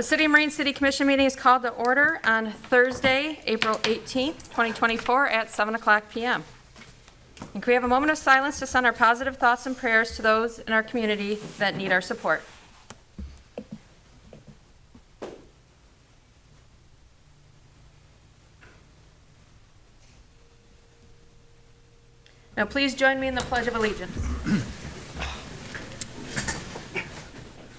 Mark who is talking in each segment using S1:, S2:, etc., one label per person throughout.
S1: The City of Marine City Commission meeting is called to order on Thursday, April 18th, 2024 at 7 o'clock p.m. And can we have a moment of silence to send our positive thoughts and prayers to those in our community that need our support? Now please join me in the Pledge of Allegiance.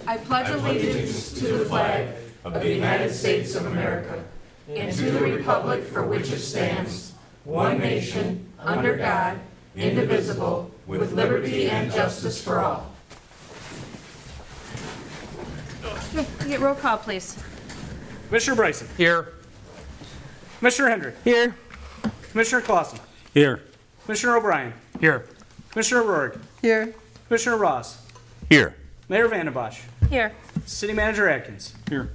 S1: I pledge allegiance to the flag of the United States of America and to the republic for which it stands, one nation, under God, indivisible, with liberty and justice for all. Okay, get roll call, please.
S2: Commissioner Bryson.
S3: Here.
S2: Commissioner Hendrick.
S3: Here.
S2: Commissioner Clausen.
S3: Here.
S2: Commissioner O'Brien.
S3: Here.
S2: Commissioner Rourke.
S1: Here.
S2: Commissioner Ross.
S3: Here.
S2: Mayor Vandenbosch.
S1: Here.
S2: City Manager Atkins.
S3: Here.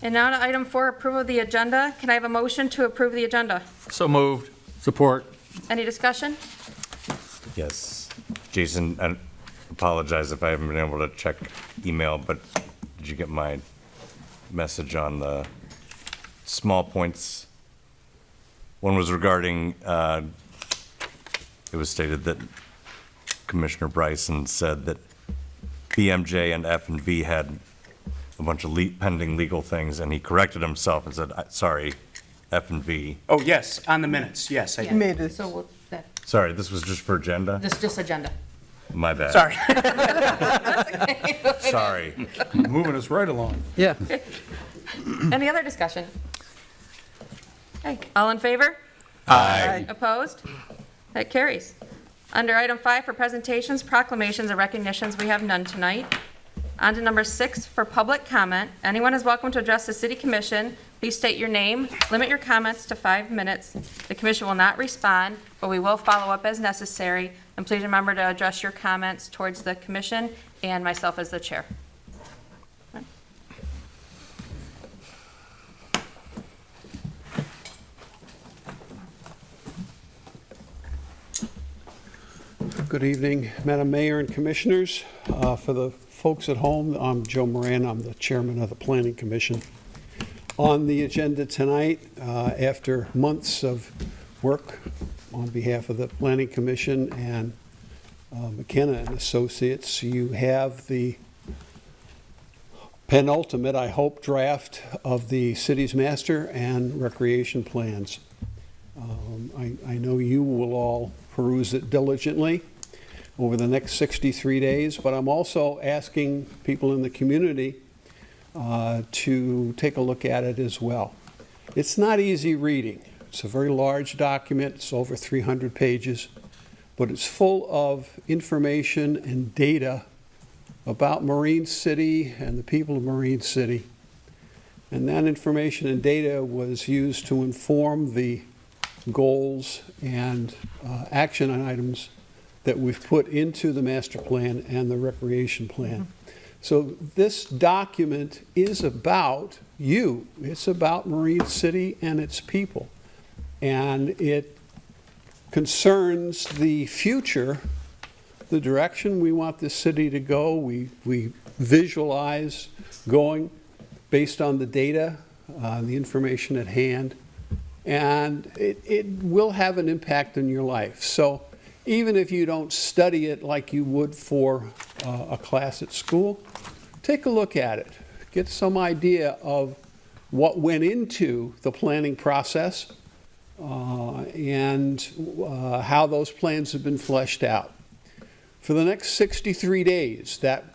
S1: And now to item 4, approval of the agenda. Can I have a motion to approve the agenda?
S3: So moved. Support.
S1: Any discussion?
S4: Yes. Jason, I apologize if I haven't been able to check email, but did you get my message on the small points? One was regarding, it was stated that Commissioner Bryson said that BMJ and F&V had a bunch of pending legal things, and he corrected himself and said, sorry, F&V.
S2: Oh, yes, on the minutes, yes.
S1: Yeah.
S5: Made it.
S1: So that,
S4: Sorry, this was just for agenda?
S1: this is just agenda.
S4: My bad.
S2: Sorry.
S4: Sorry.
S3: Moving us right along. Yeah.
S1: Any other discussion? Okay, all in favor?
S4: Aye.
S1: Opposed? That carries. Under item 5 for presentations, proclamations, and recognitions, we have none tonight. On to number 6 for public comment. Anyone is welcome to address the City Commission. Please state your name, limit your comments to 5 minutes. The Commission will not respond, but we will follow up as necessary. And please remember to address your comments towards the Commission and myself as the Chair.
S5: Good evening, Madam Mayor and Commissioners. For the folks at home, I'm Joe Moran. I'm the Chairman of the Planning Commission. On the agenda tonight, after months of work on behalf of the Planning Commission and McKenna and Associates, you have the penultimate, I hope, draft of the city's master and recreation plans. I know you will all peruse it diligently over the next 63 days, but I'm also asking people in the community to take a look at it as well. It's not easy reading. It's a very large document. It's over 300 pages, but it's full of information and data about Marine City and the people of Marine City. And that information and data was used to inform the goals and action items that we've put into the master plan and the recreation plan. So this document is about you. It's about Marine City and its people. And it concerns the future, the direction we want this city to go. We visualize going based on the data, the information at hand, and it will have an impact on your life. So even if you don't study it like you would for a class at school, take a look at it. Get some idea of what went into the planning process and how those plans have been fleshed out. For the next 63 days, that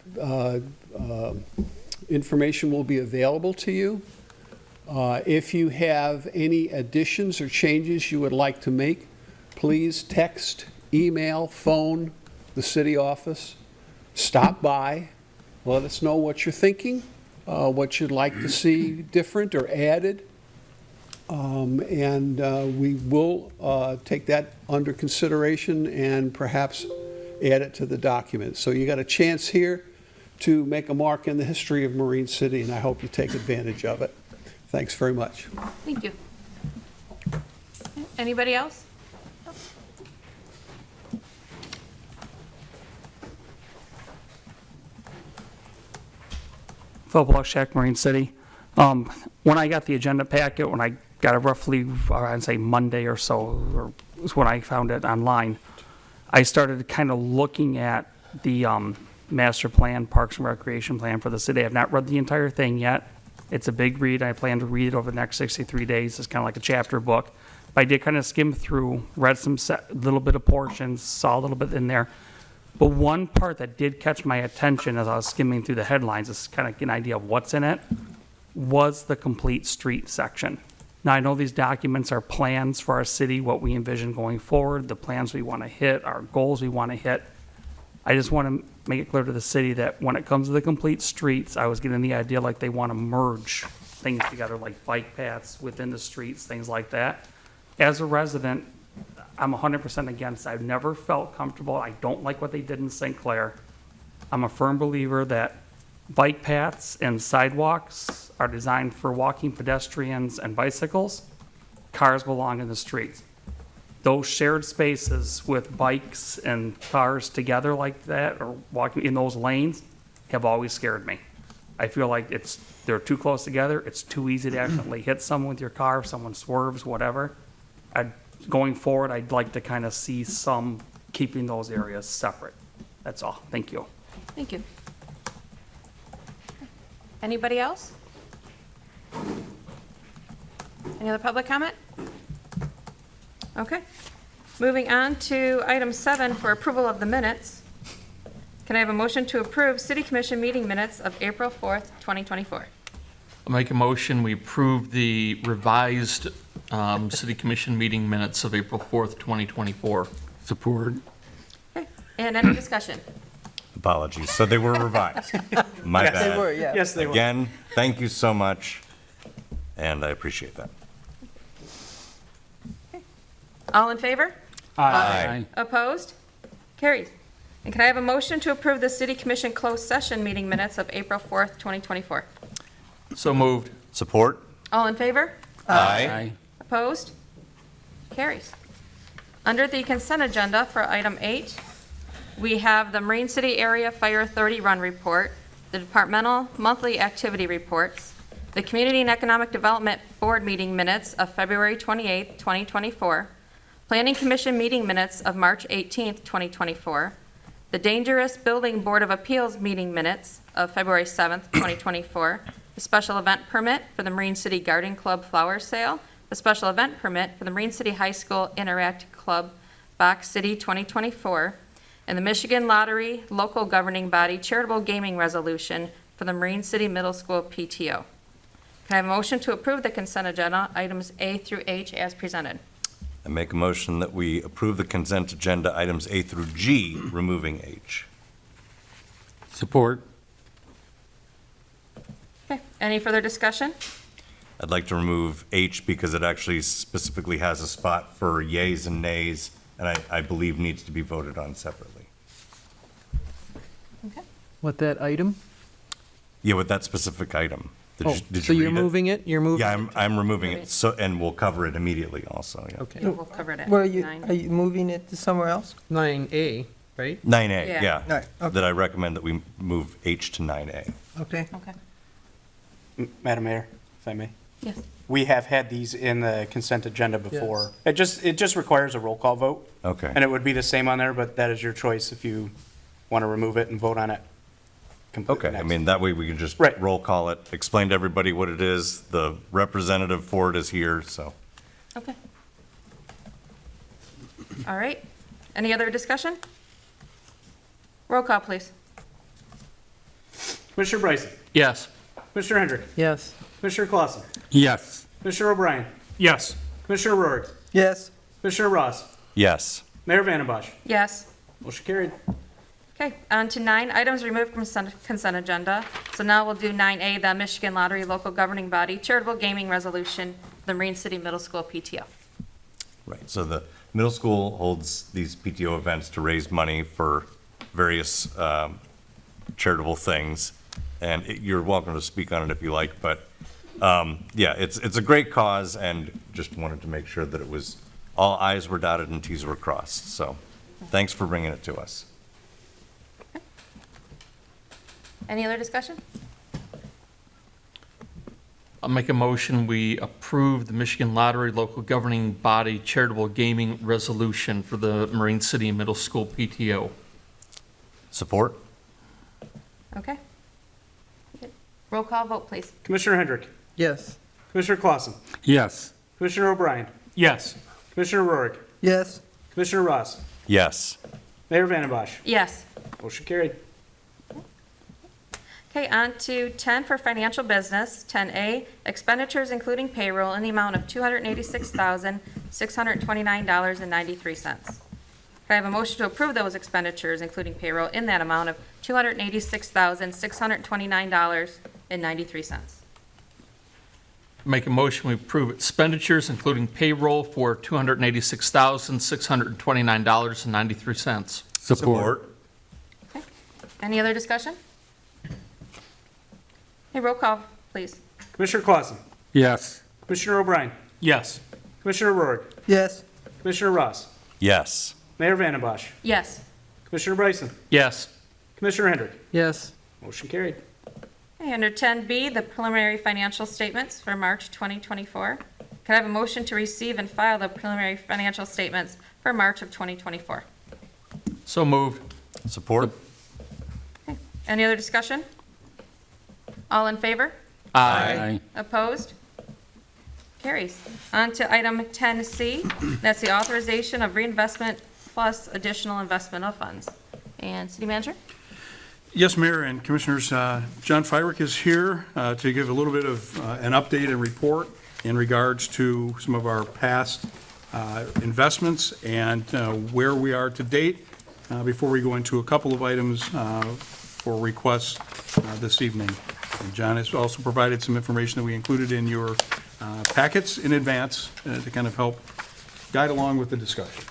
S5: information will be available to you. If you have any additions or changes you would like to make, please text, email, phone the city office. Stop by. Let us know what you're thinking, what you'd like to see different or added. And we will take that under consideration and perhaps add it to the document. So you got a chance here to make a mark in the history of Marine City, and I hope you take advantage of it. Thanks very much.
S1: Thank you. Anybody else?
S6: Phil Blushak, Marine City. When I got the agenda packet, when I got it roughly, I'd say Monday or so, or was when I found it online, I started kind of looking at the master plan, Parks and Recreation Plan for the city. I've not read the entire thing yet. It's a big read. I plan to read it over the next 63 days. It's kind of like a chapter book. But I did kind of skim through, read some little bit of portions, saw a little bit in there. But one part that did catch my attention as I was skimming through the headlines, just kind of get an idea of what's in it, was the complete street section. Now, I know these documents are plans for our city, what we envision going forward, the plans we want to hit, our goals we want to hit. I just want to make it clear to the city that when it comes to the complete streets, I was getting the idea like they want to merge things together, like bike paths within the streets, things like that. As a resident, I'm 100% against it. I've never felt comfortable. I don't like what they did in St. Clair. I'm a firm believer that bike paths and sidewalks are designed for walking pedestrians and bicycles. Cars belong in the streets. Those shared spaces with bikes and cars together like that, or walking in those lanes, have always scared me. I feel like they're too close together. It's too easy to accidentally hit someone with your car if someone swerves, whatever. Going forward, I'd like to kind of see some keeping those areas separate. That's all. Thank you.
S1: Thank you. Anybody else? Any other public comment? Okay. Moving on to item 7 for approval of the minutes. Can I have a motion to approve City Commission meeting minutes of April 4th, 2024?
S7: I'll make a motion, we approve the revised City Commission meeting minutes of April 4th, 2024.
S3: Support.
S1: Okay. And any discussion?
S4: Apologies. So they were revised. My
S2: Yes,
S4: bad.
S2: they were, yeah. Yes, they were.
S4: Again, thank you so much, and I appreciate that.
S1: All in favor?
S4: Aye.
S1: Opposed? Carried. And can I have a motion to approve the City Commission closed session meeting minutes of April 4th, 2024?
S7: So moved.
S4: Support?
S1: All in favor?
S4: Aye.
S1: Opposed? Carries. Under the consent agenda for item 8, we have the Marine City Area Fire Authority Run Report, the departmental monthly activity reports, the Community and Economic Development Board meeting minutes of February 28th, 2024, Planning Commission meeting minutes of March 18th, 2024, the Dangerous Building Board of Appeals meeting minutes of February 7th, 2024, the special event permit for the Marine City Garden Club flower sale, the special event permit for the Marine City High School Interact Club Box City 2024, and the Michigan Lottery Local Governing Body Charitable Gaming Resolution for the Marine City Middle School PTO. Can I have a motion to approve the consent agenda, items A through H as presented?
S4: I make a motion that we approve the consent agenda items A through G, removing H.
S3: Support.
S1: Okay, any further discussion?
S4: I'd like to remove H because it actually specifically has a spot for yays and nays, and I believe needs to be voted on separately.
S1: Okay.
S8: What, that item?
S4: Yeah, with that specific item. Did
S8: So
S4: you
S8: you're
S4: read it?
S8: moving it? You're moving?
S4: Yeah, I'm removing it, so, and we'll cover it immediately also, yeah.
S8: Okay.
S1: Yeah, we'll cover it at
S9: Where are
S1: 9.
S9: you moving it to somewhere else?
S8: 9A, right?
S4: 9A,
S1: Yeah.
S4: yeah.
S9: All right, okay.
S4: That I recommend that we move H to 9A.
S9: Okay.
S1: Okay.
S2: Madam Mayor, if I may.
S1: Yes.
S2: We have had these in the consent agenda before.
S8: Yes.
S2: It just requires a roll call vote.
S4: Okay.
S2: And it would be the same on there, but that is your choice if you want to remove it and vote on it completely
S4: Okay, I
S2: next.
S4: mean, that way we can just
S2: Right.
S4: roll call it, explain to everybody what it is. The representative for it is here, so.
S1: Okay. All right. Any other discussion? Roll call, please.
S2: Commissioner Bryson,
S7: Yes.
S2: Commissioner Hendrick,
S9: Yes.
S2: Commissioner Clausen,
S3: Yes.
S2: Commissioner O'Brien,
S3: Yes.
S2: Commissioner Rohr,
S9: Yes.
S2: Commissioner Ross,
S4: Yes.
S2: Mayor Vandenbosch.
S1: Yes.
S2: Motion carried.
S1: Okay, on to 9, items removed from consent agenda. So now we'll do 9A, the Michigan Lottery Local Governing Body Charitable Gaming Resolution, the Marine City Middle School PTO.
S4: Right, so the middle school holds these PTO events to raise money for various charitable things. And you're welcome to speak on it if you like, but yeah, it's a great cause, and just wanted to make sure that it was, all I's were dotted and T's were crossed. So thanks for bringing it to us.
S1: Any other discussion?
S7: I'll make a motion, we approve the Michigan Lottery Local Governing Body Charitable Gaming Resolution for the Marine City Middle School PTO.
S4: Support?
S1: Okay. Roll call vote, please.
S2: Commissioner Hendrick,
S8: Yes.
S2: Commissioner Clausen,
S3: Yes.
S2: Commissioner O'Brien,
S7: Yes.
S2: Commissioner Rourke,
S9: Yes.
S2: Commissioner Ross,
S4: Yes.
S2: Mayor Vandembosch.
S1: Yes.
S2: Motion carried.
S1: Okay, on to 10 for financial business. 10A, expenditures including payroll in the amount of $286,629.93. Can I have a motion to approve those expenditures, including payroll, in that amount of $286,629.93?
S7: Make a motion, we approve expenditures, including payroll, for $286,629.93.
S3: Support.
S1: Okay. Any other discussion? Hey, roll call, please.
S2: Commissioner Clausen,
S3: Yes.
S2: Commissioner O'Brien,
S7: Yes.
S2: Commissioner Rourke,
S9: Yes.
S2: Commissioner Ross,
S4: Yes.
S2: Mayor Vandembosch,
S1: Yes.
S2: Commissioner Bryson,
S7: Yes.
S2: Commissioner Hendrick.
S8: Yes.
S2: Motion carried.
S1: Okay, under 10B, the preliminary financial statements for March 2024. Can I have a motion to receive and file the preliminary financial statements for March of 2024?
S7: So moved.
S4: Support?
S1: Any other discussion? All in favor?
S3: Aye.
S1: Opposed? Carries. On to item 10C, that's the authorization of reinvestment plus additional investment of funds. And City Manager?
S10: Yes, Mayor and Commissioners, John Fyrick is here to give a little bit of an update and report in regards to some of our past investments and where we are to date before we go into a couple of items for requests this evening. And John has also provided some information that we included in your packets in advance to kind of help guide along with the discussion.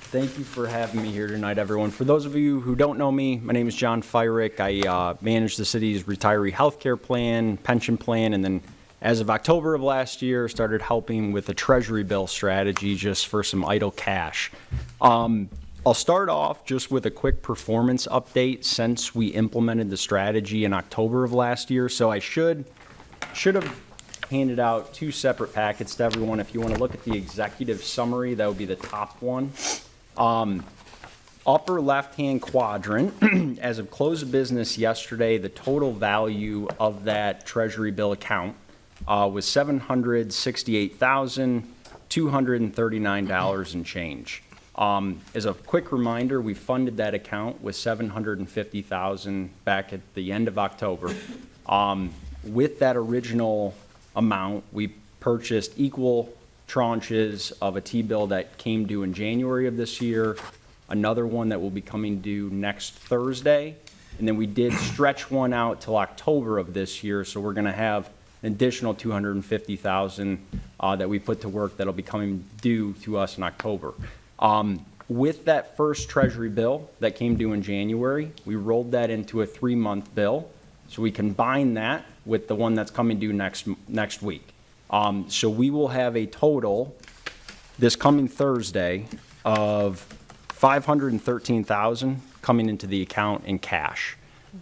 S11: Thank you for having me here tonight, everyone. For those of you who don't know me, my name is John Fyrick. I manage the city's retiree healthcare plan, pension plan, and then as of October of last year, started helping with a treasury bill strategy just for some idle cash. I'll start off just with a quick performance update since we implemented the strategy in October of last year. So I should have handed out two separate packets to everyone. If you want to look at the executive summary, that would be the top one. Upper left-hand quadrant, as of close of business yesterday, the total value of that treasury bill account was $768,239 and change. As a quick reminder, we funded that account with $750,000 back at the end of October. With that original amount, we purchased equal tranches of a T-bill that came due in January of this year, another one that will be coming due next Thursday, and then we did stretch one out till October of this year, so we're going to have an additional $250,000 that we put to work that'll be coming due to us in October. With that first treasury bill that came due in January, we rolled that into a 3-month bill. So we combine that with the one that's coming due next week. So we will have a total this coming Thursday of $513,000 coming into the account in cash.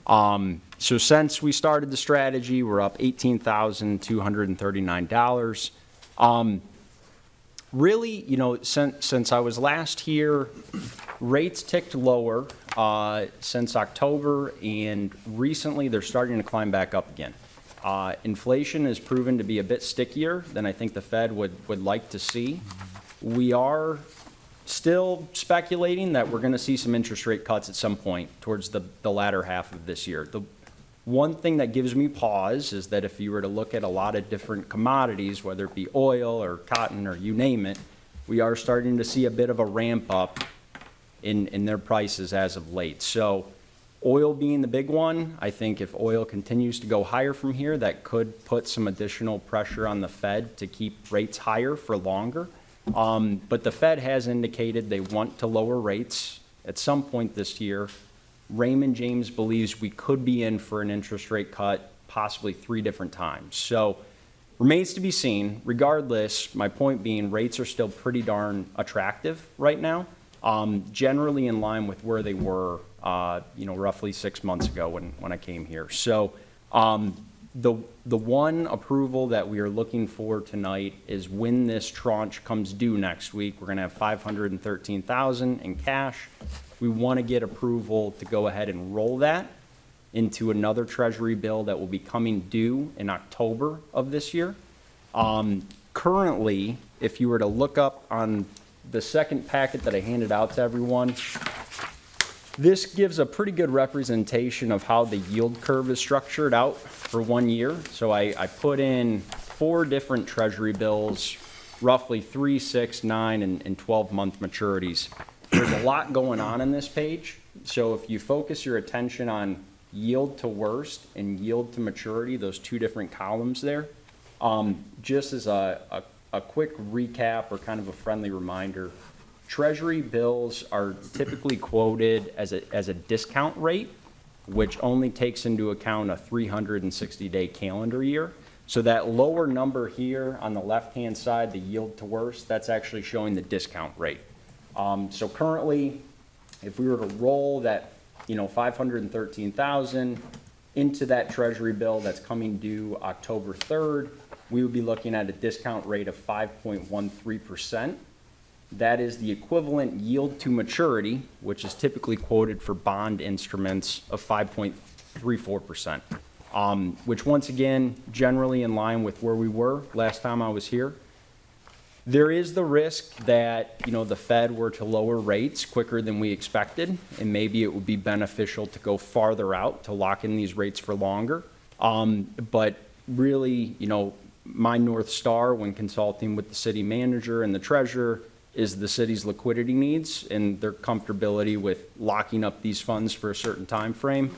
S11: So since we started the strategy, we're up $18,239. Really, you know, since I was last here, rates ticked lower since October, and recently they're starting to climb back up again. Inflation has proven to be a bit stickier than I think the Fed would like to see. We are still speculating that we're going to see some interest rate cuts at some point towards the latter half of this year. The one thing that gives me pause is that if you were to look at a lot of different commodities, whether it be oil or cotton or you name it, we are starting to see a bit of a ramp up in their prices as of late. So oil being the big one, I think if oil continues to go higher from here, that could put some additional pressure on the Fed to keep rates higher for longer. But the Fed has indicated they want to lower rates at some point this year. Raymond James believes we could be in for an interest rate cut possibly 3 different times. So remains to be seen. Regardless, my point being rates are still pretty darn attractive right now, generally in line with where they were roughly 6 months ago when I came here. So The one approval that we are looking for tonight is when this tranche comes due next week, we're gonna have 513,000 in cash. We want to get approval to go ahead and roll that into another treasury bill that will be coming due in October of this year. Currently, if you were to look up on the second packet that I handed out to everyone, this gives a pretty good representation of how the yield curve is structured out for 1 year. So I put in 4 different treasury bills, roughly 3, 6, 9, and 12-month maturities. There's a lot going on in this page. So if you focus your attention on yield to worst and yield to maturity, those 2 different columns there, just as a quick recap or kind of a friendly reminder, treasury bills are typically quoted as a discount rate, which only takes into account a 360-day calendar year. So that lower number here on the left-hand side, the yield to worst, that's actually showing the discount rate. So currently, if we were to roll that, 513,000 into that treasury bill that's coming due October 3rd, we would be looking at a discount rate of 5.13%. That is the equivalent yield to maturity, which is typically quoted for bond instruments, of 5.34%, which once again, generally in line with where we were last time I was here. There is the risk that, the Fed were to lower rates quicker than we expected, and maybe it would be beneficial to go farther out to lock in these rates for longer. But really, my North Star when consulting with the city manager and the treasurer is the city's liquidity needs and their comfortability with locking up these funds for a certain time frame.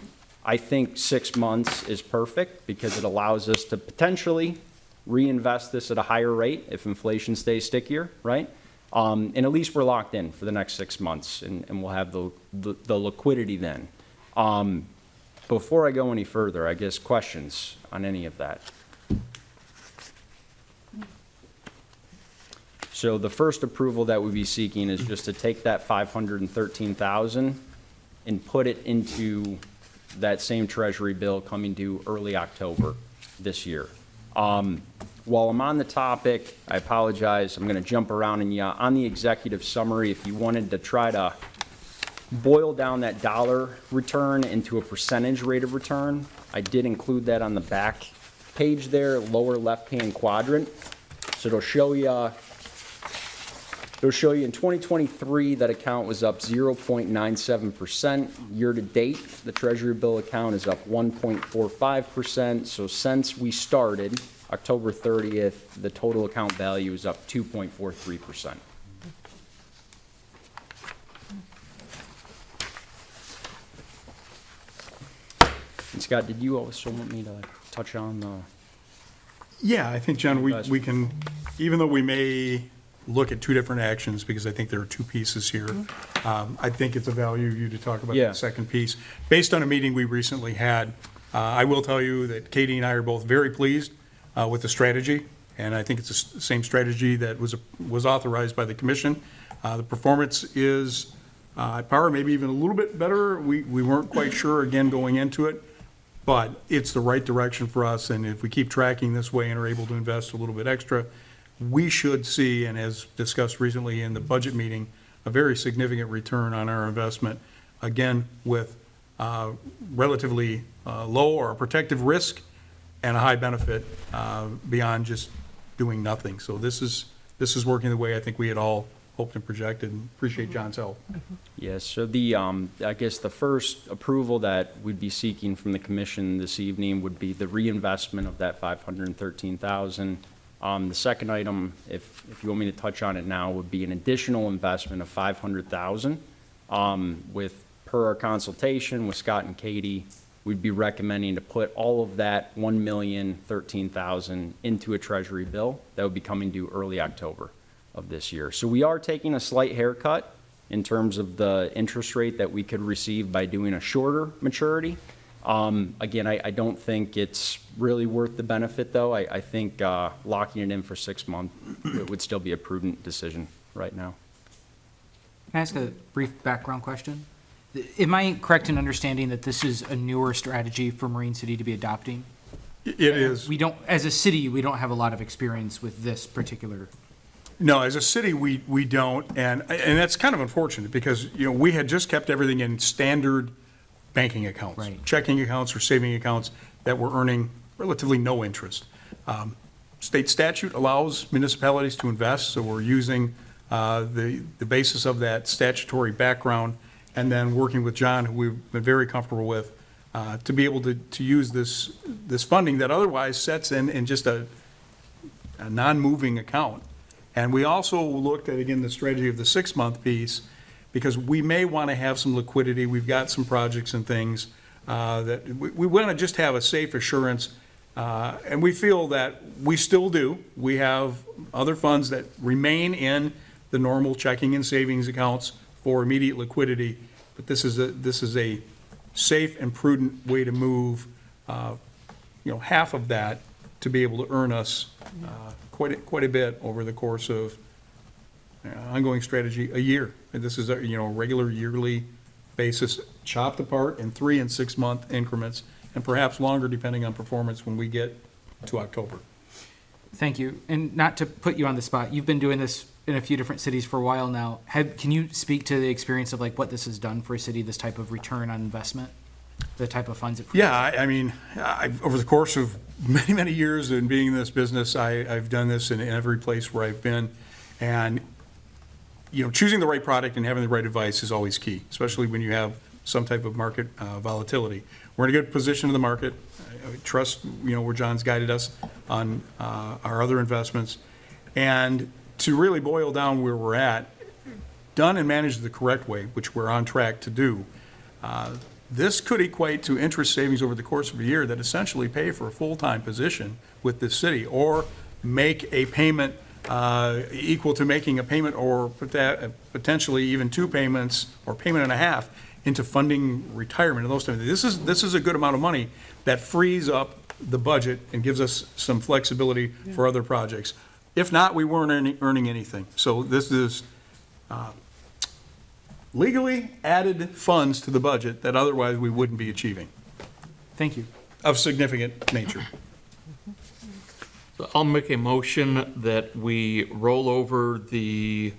S11: I think 6 months is perfect because it allows us to potentially reinvest this at a higher rate if inflation stays stickier, right? And at least we're locked in for the next 6 months, and we'll have the liquidity then. Before I go any further, I guess questions on any of that? So the first approval that we'd be seeking is just to take that 513,000 and put it into that same treasury bill coming due early October this year. While I'm on the topic, I apologize, I'm going to jump around and on the executive summary, if you wanted to try to boil down that dollar return into a percentage rate of return, I did include that on the back page there, lower left-hand quadrant. So it'll show you in 2023 that account was up 0.97%. Year to date, the Treasury bill account is up 1.45%. So since we started, October 30th, the total account value is up 2.43%. And Scott, did you also want me to touch on the?
S10: Yeah, I think, John, we can, even though we may look at 2 different actions, because I think there are 2 pieces here, I think it's a value you to talk about the second piece. Based on a meeting we recently had, I will tell you that Katie and I are both very pleased with the strategy, and I think it's the same strategy that was authorized by the commission. The performance is at par, maybe even a little bit better. We weren't quite sure, again, going into it, but it's the right direction for us, and if we keep tracking this way and are able to invest a little bit extra, we should see, and as discussed recently in the budget meeting, a very significant return on our investment, again, with relatively low or protective risk and a high benefit beyond just doing nothing. So this is working the way I think we had all hoped and projected, and appreciate John's help.
S11: Yes, so the, I guess the first approval that we'd be seeking from the commission this evening would be the reinvestment of that 513,000. The second item, if you want me to touch on it now, would be an additional investment of 500,000. With per our consultation with Scott and Katie, we'd be recommending to put all of that 1,013,000 into a treasury bill that would be coming due early October of this year. So we are taking a slight haircut in terms of the interest rate that we could receive by doing a shorter maturity. Again, I don't think it's really worth the benefit, though. I think locking it in for 6 months, it would still be a prudent decision right now.
S12: Can I ask a brief background question? Am I correct in understanding that this is a newer strategy for Marine City to be adopting?
S10: It is.
S12: We don't, as a city, we don't have a lot of experience with this particular.
S10: No, as a city, we don't, and that's kind of unfortunate, because, we had just kept everything in standard banking accounts.
S12: Right.
S10: Checking accounts or saving accounts that were earning relatively no interest. State statute allows municipalities to invest, so we're using the basis of that statutory background, and then working with John, who we've been very comfortable with, to be able to use this funding that otherwise sets in just a non-moving account. And we also looked at, again, the strategy of the 6-month piece, because we may want to have some liquidity. We've got some projects and things that we want to just have a safe assurance. And we feel that we still do. We have other funds that remain in the normal checking and savings accounts for immediate liquidity. But this is a safe and prudent way to move, half of that to be able to earn us quite a bit over the course of ongoing strategy, a year. And this is a regular yearly basis, chopped apart in 3- and 6-month increments, and perhaps longer depending on performance when we get to October.
S12: Thank you. And not to put you on the spot, you've been doing this in a few different cities for a while now. Can you speak to the experience of like what this has done for a city, this type of return on investment, the type of funds it?
S10: Yeah, I mean, over the course of many, many years in being in this business, I've done this in every place where I've been. And, choosing the right product and having the right advice is always key, especially when you have some type of market volatility. We're in a good position in the market. I trust, where John's guided us on our other investments. And to really boil down where we're at, done and managed the correct way, which we're on track to do, this could equate to interest savings over the course of a year that essentially pay for a full-time position with this city, or make a payment equal to making a payment, or potentially even 2 payments or payment and a half into funding retirement and those types of things. This is a good amount of money that frees up the budget and gives us some flexibility for other projects. If not, we weren't earning anything. So this is legally added funds to the budget that otherwise we wouldn't be achieving,
S12: Thank you.
S10: of significant nature.
S7: So I'll make a motion that we roll over the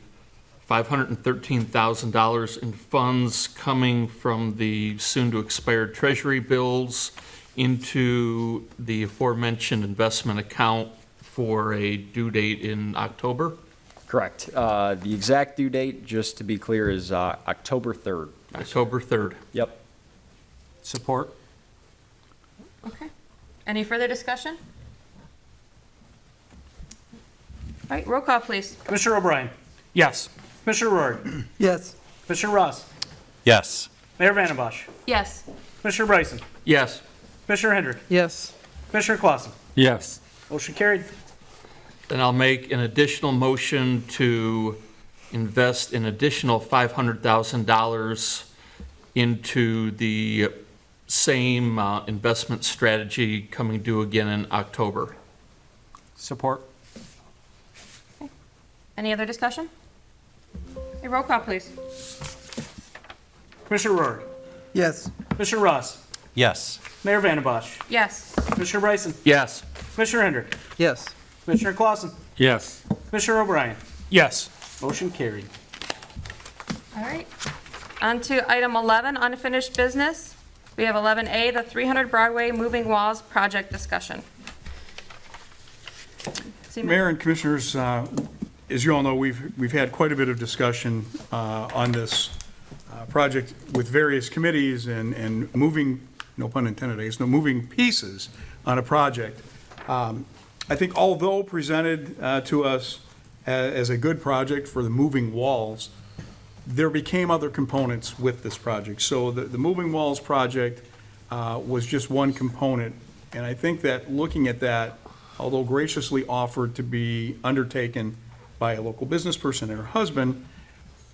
S7: $513,000 in funds coming from the soon-to-expire Treasury bills into the aforementioned investment account for a due date in October.
S11: Correct. The exact due date, just to be clear, is October 3rd.
S7: October 3rd.
S11: Yep.
S12: Support?
S1: Okay. Any further discussion? All right, roll call, please.
S2: Commissioner O'Brien.
S12: Yes.
S2: Commissioner Rory.
S9: Yes.
S2: Commissioner Ross.
S4: Yes.
S2: Mayor Vandenbosch.
S1: Yes.
S2: Commissioner Bryson.
S7: Yes.
S2: Commissioner Hendrick.
S9: Yes.
S2: Commissioner Clausen.
S3: Yes.
S2: Motion carried.
S7: Then I'll make an additional motion to invest an additional $500,000 into the same investment strategy coming due again in October.
S12: Support?
S1: Any other discussion? A roll call, please.
S2: Commissioner Rory.
S9: Yes.
S2: Commissioner Ross.
S4: Yes.
S2: Mayor Vandenbosch.
S1: Yes.
S2: Commissioner Bryson.
S7: Yes.
S2: Commissioner Hendrick.
S9: Yes.
S2: Commissioner Clausen.
S3: Yes.
S2: Commissioner O'Brien.
S12: Yes.
S2: Motion carried.
S1: All right. On to item 11, unfinished business. We have 11A, the 300 Broadway Moving Walls project discussion.
S10: Mayor and Commissioners, as you all know, we've had quite a bit of discussion on this project with various committees and moving, no pun intended, I guess, no moving pieces on a project. I think although presented to us as a good project for the moving walls, there became other components with this project. So the moving walls project was just one component. And I think that looking at that, although graciously offered to be undertaken by a local business person and her husband,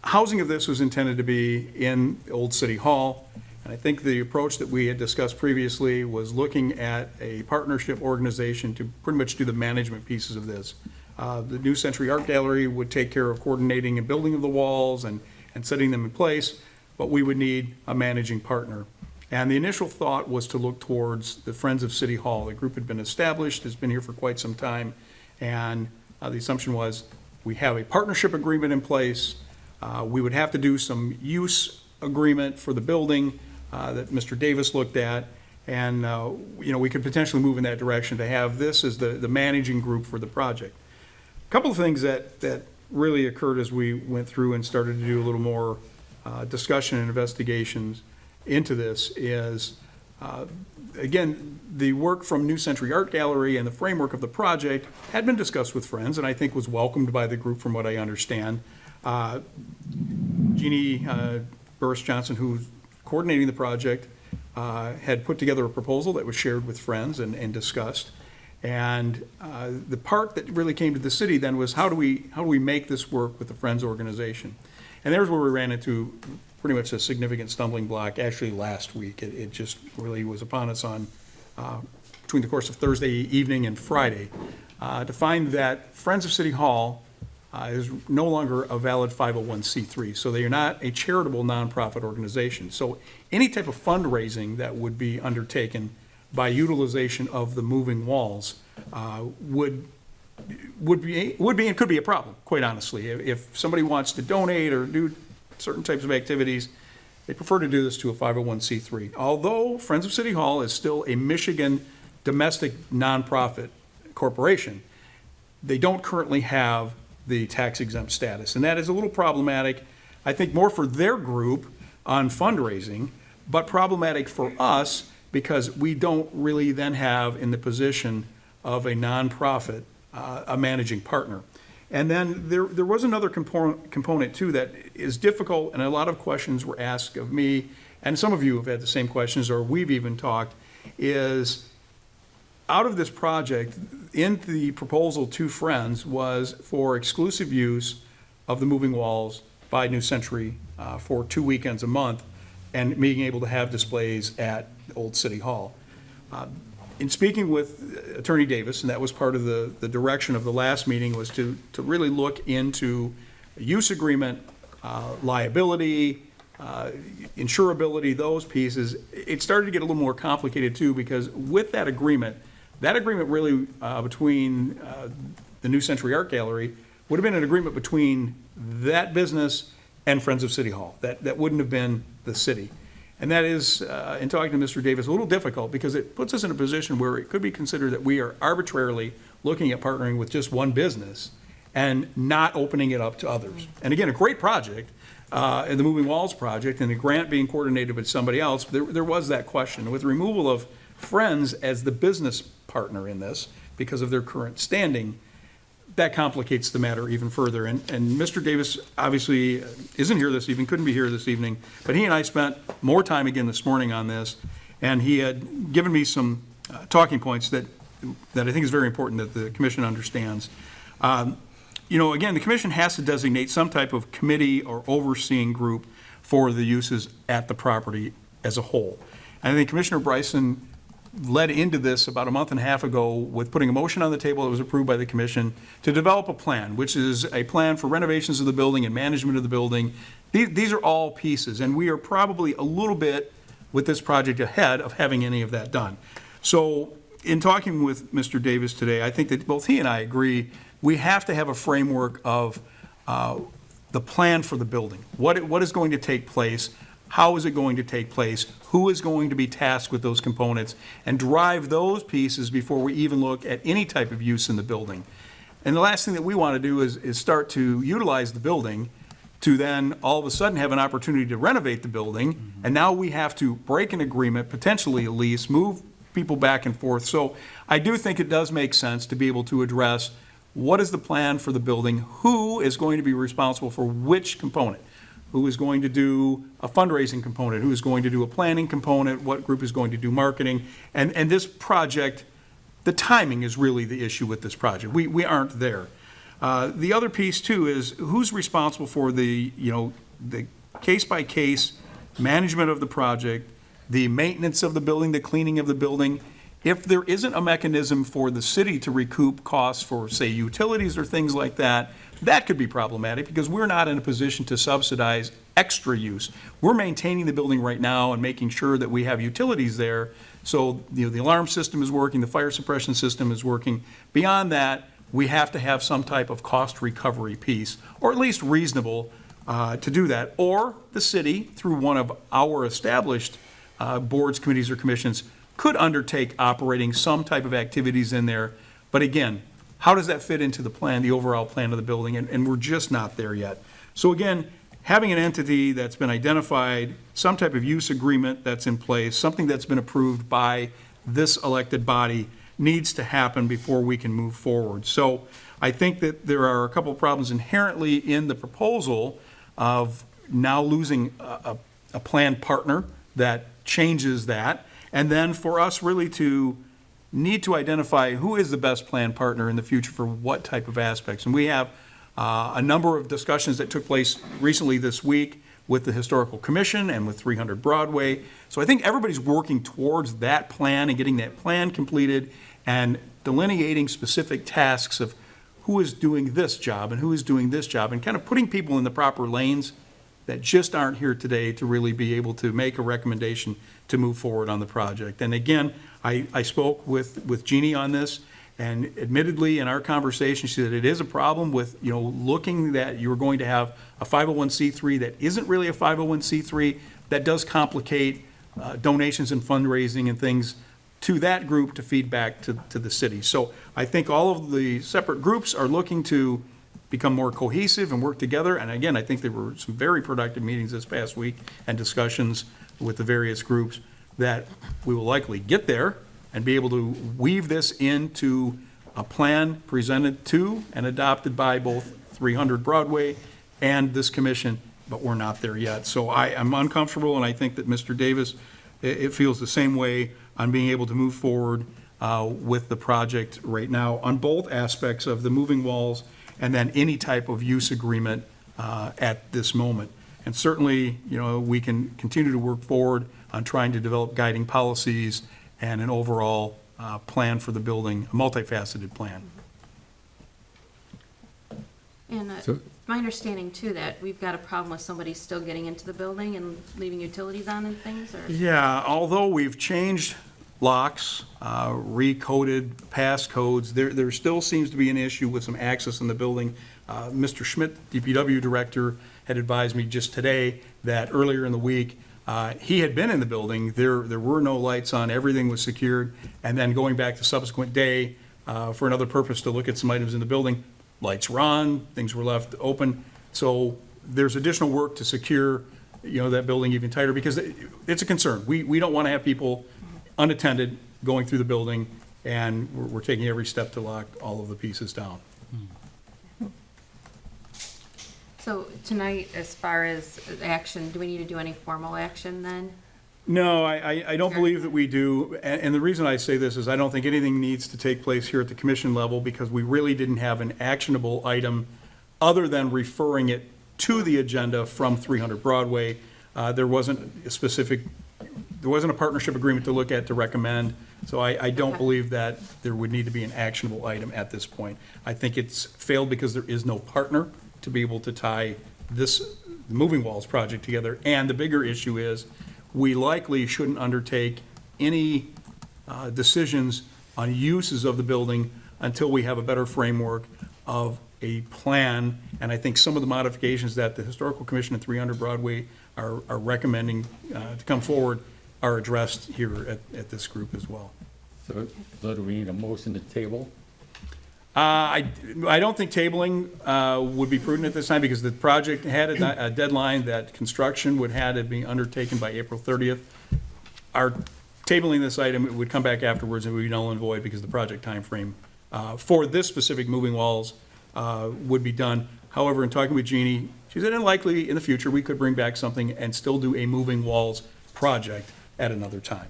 S10: housing of this was intended to be in Old City Hall. And I think the approach that we had discussed previously was looking at a partnership organization to pretty much do the management pieces of this. The New Century Art Gallery would take care of coordinating and building of the walls and setting them in place, but we would need a managing partner. And the initial thought was to look towards the Friends of City Hall. The group had been established, has been here for quite some time, and the assumption was we have a partnership agreement in place. We would have to do some use agreement for the building that Mr. Davis looked at, and we could potentially move in that direction to have this as the managing group for the project. A couple of things that really occurred as we went through and started to do a little more discussion and investigations into this is, again, the work from New Century Art Gallery and the framework of the project had been discussed with Friends, and I think was welcomed by the group from what I understand. Jeannie Burris Johnson, who's coordinating the project, had put together a proposal that was shared with Friends and discussed. And the part that really came to the city then was how do we make this work with the Friends organization? And there's where we ran into pretty much a significant stumbling block actually last week. It just really was upon us on between the course of Thursday evening and Friday to find that Friends of City Hall is no longer a valid 501c3. So they are not a charitable nonprofit organization. So any type of fundraising that would be undertaken by utilization of the moving walls would be and could be a problem, quite honestly. If somebody wants to donate or do certain types of activities, they prefer to do this to a 501c3. Although Friends of City Hall is still a Michigan domestic nonprofit corporation, they don't currently have the tax exempt status. And that is a little problematic, I think, more for their group on fundraising, but problematic for us because we don't really then have in the position of a nonprofit a managing partner. And then there was another component too that is difficult, and a lot of questions were asked of me, and some of you have had the same questions, or we've even talked, is out of this project, in the proposal to Friends was for exclusive use of the moving walls by New Century for 2 weekends a month, and being able to have displays at Old City Hall. In speaking with Attorney Davis, and that was part of the direction of the last meeting, was to really look into use agreement, liability, insurability, those pieces. It started to get a little more complicated too, because with that agreement really between the New Century Art Gallery would have been an agreement between that business and Friends of City Hall. That wouldn't have been the city. And that is, in talking to Mr. Davis, a little difficult because it puts us in a position where it could be considered that we are arbitrarily looking at partnering with just one business and not opening it up to others. And again, a great project, the Moving Walls project, and the grant being coordinated with somebody else, there was that question. With the removal of Friends as the business partner in this, because of their current standing, that complicates the matter even further. And Mr. Davis obviously isn't here this evening, couldn't be here this evening, but he and I spent more time again this morning on this, and he had given me some talking points that I think is very important that the commission understands. Again, the commission has to designate some type of committee or overseeing group for the uses at the property as a whole. And I think Commissioner Bryson led into this about a month and a half ago with putting a motion on the table that was approved by the commission to develop a plan, which is a plan for renovations of the building and management of the building. These are all pieces, and we are probably a little bit with this project ahead of having any of that done. So in talking with Mr. Davis today, I think that both he and I agree we have to have a framework of the plan for the building. What is going to take place? How is it going to take place? Who is going to be tasked with those components? And drive those pieces before we even look at any type of use in the building. And the last thing that we want to do is start to utilize the building to then all of a sudden have an opportunity to renovate the building. And now we have to break an agreement, potentially a lease, move people back and forth. So I do think it does make sense to be able to address what is the plan for the building, who is going to be responsible for which component. Who is going to do a fundraising component, who is going to do a planning component, what group is going to do marketing. And this project, the timing is really the issue with this project. We aren't there. The other piece too is who's responsible for the case-by-case management of the project, the maintenance of the building, the cleaning of the building. if there isn't a mechanism for the city to recoup costs for, say, utilities or things like that, that could be problematic because we're not in a position to subsidize extra use. We're maintaining the building right now and making sure that we have utilities there. So, the alarm system is working, the fire suppression system is working. Beyond that, we have to have some type of cost recovery piece, or at least reasonable to do that. Or the city, through one of our established boards, committees, or commissions, could undertake operating some type of activities in there. But again, how does that fit into the plan, the overall plan of the building? And we're just not there yet. So again, having an entity that's been identified, some type of use agreement that's in place, something that's been approved by this elected body needs to happen before we can move forward. So I think that there are a couple of problems inherently in the proposal of now losing a planned partner that changes that. And then for us really to need to identify who is the best planned partner in the future for what type of aspects. And we have a number of discussions that took place recently this week with the Historical Commission and with 300 Broadway. So I think everybody's working towards that plan and getting that plan completed and delineating specific tasks of who is doing this job and who is doing this job and kind of putting people in the proper lanes that just aren't here today to really be able to make a recommendation to move forward on the project. And again, I spoke with Jeannie on this, and admittedly in our conversation, she said it is a problem with, looking that you're going to have a 501c3 that isn't really a 501c3. That does complicate donations and fundraising and things to that group to feed back to the city. So I think all of the separate groups are looking to become more cohesive and work together. And again, I think there were some very productive meetings this past week and discussions with the various groups that we will likely get there and be able to weave this into a plan presented to and adopted by both 300 Broadway and this commission, but we're not there yet. So I am uncomfortable, and I think that Mr. Davis, it feels the same way on being able to move forward with the project right now on both aspects of the moving walls and then any type of use agreement at this moment. And certainly, we can continue to work forward on trying to develop guiding policies and an overall plan for the building, a multifaceted plan.
S1: And my understanding too, that we've got a problem with somebody still getting into the building and leaving utilities on and things, or?
S10: Yeah, although we've changed locks, recoded passcodes, there still seems to be an issue with some access in the building. Mr. Schmidt, DPW director, had advised me just today that earlier in the week, he had been in the building, there were no lights on, everything was secured, and then going back the subsequent day for another purpose to look at some items in the building, lights were on, things were left open. So there's additional work to secure, that building even tighter, because it's a concern. We don't want to have people unattended going through the building, and we're taking every step to lock all of the pieces down.
S1: So tonight, as far as action, do we need to do any formal action then?
S10: No, I don't believe that we do. And the reason I say this is I don't think anything needs to take place here at the commission level because we really didn't have an actionable item other than referring it to the agenda from 300 Broadway. There wasn't a partnership agreement to look at to recommend. So I don't believe that there would need to be an actionable item at this point. I think it's failed because there is no partner to be able to tie this Moving Walls project together. And the bigger issue is we likely shouldn't undertake any decisions on uses of the building until we have a better framework of a plan. And I think some of the modifications that the Historical Commission and 300 Broadway are recommending to come forward are addressed here at this group as well.
S3: So do we need a motion to table?
S10: I don't think tabling would be prudent at this time because the project had a deadline that construction would have to be undertaken by April 30th. Our tabling this item, it would come back afterwards and would be null and void because the project timeframe for this specific Moving Walls would be done. However, in talking with Jeannie, she said likely in the future we could bring back something and still do a Moving Walls project at another time.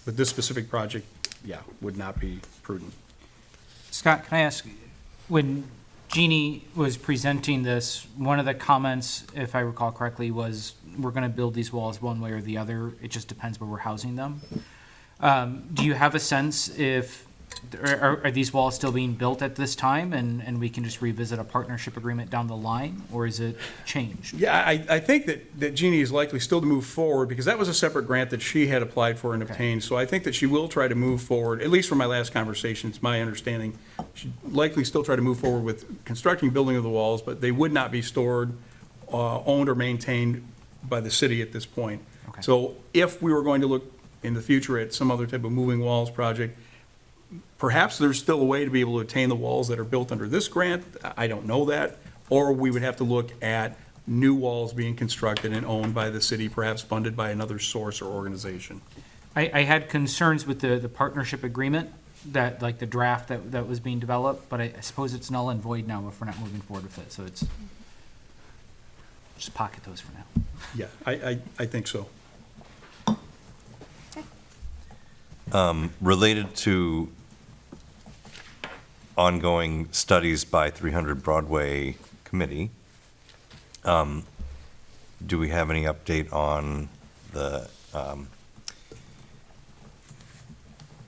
S10: But this specific project, yeah, would not be prudent.
S12: Scott, can I ask, when Jeannie was presenting this, one of the comments, if I recall correctly, was we're going to build these walls one way or the other. It just depends where we're housing them. Do you have a sense if, are these walls still being built at this time and we can just revisit a partnership agreement down the line, or is it changed?
S10: Yeah, I think that Jeannie is likely still to move forward, because that was a separate grant that she had applied for and obtained. So I think that she will try to move forward, at least from my last conversation, it's my understanding. She'd likely still try to move forward with constructing building of the walls, but they would not be stored, owned or maintained by the city at this point.
S12: Okay.
S10: So if we were going to look in the future at some other type of moving walls project, perhaps there's still a way to be able to attain the walls that are built under this grant. I don't know that. Or we would have to look at new walls being constructed and owned by the city, perhaps funded by another source or organization.
S12: I had concerns with the partnership agreement, that, like the draft that was being developed, but I suppose it's null and void now if we're not moving forward with it, so it's, just pocket those for now.
S10: Yeah, I think so.
S4: Related to ongoing studies by 300 Broadway Committee, do we have any update on the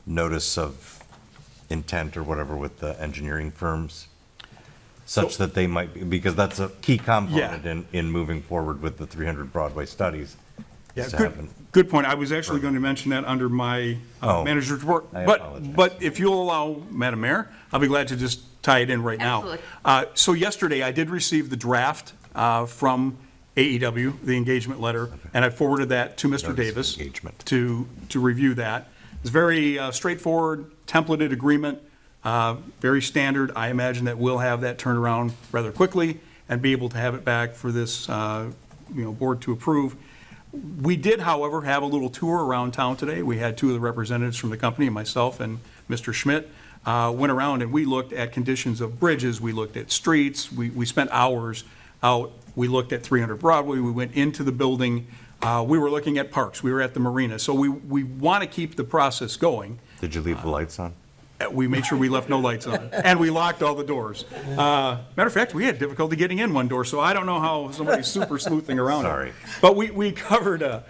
S4: notice of intent or whatever with the engineering firms? Such that they might be, because that's a key component in moving forward with the 300 Broadway studies.
S10: Yeah,
S4: is to have an-
S10: good point. I was actually going to mention that under my
S4: Oh,
S10: manager's report.
S4: I apologize.
S10: But if you'll allow, Madam Mayor, I'll be glad to just tie it in right now.
S1: Absolutely.
S10: So yesterday, I did receive the draft from AEW, the engagement letter, and I forwarded that to Mr.
S4: Notice of
S10: Davis
S4: engagement.
S10: to review that. It's very straightforward, templated agreement, very standard. I imagine that we'll have that turned around rather quickly and be able to have it back for this, board to approve. We did, however, have a little tour around town today. We had two of the representatives from the company, myself and Mr. Schmidt, went around and we looked at conditions of bridges, we looked at streets, we spent hours out. We looked at 300 Broadway, we went into the building, we were looking at parks, we were at the marina. So we want to keep the process going.
S4: Did you leave the lights on?
S10: We made sure we left no lights on, and we locked all the doors. Matter of fact, we had difficulty getting in one door, so I don't know how somebody's super sleuthing around it.
S4: Sorry.
S10: But we covered a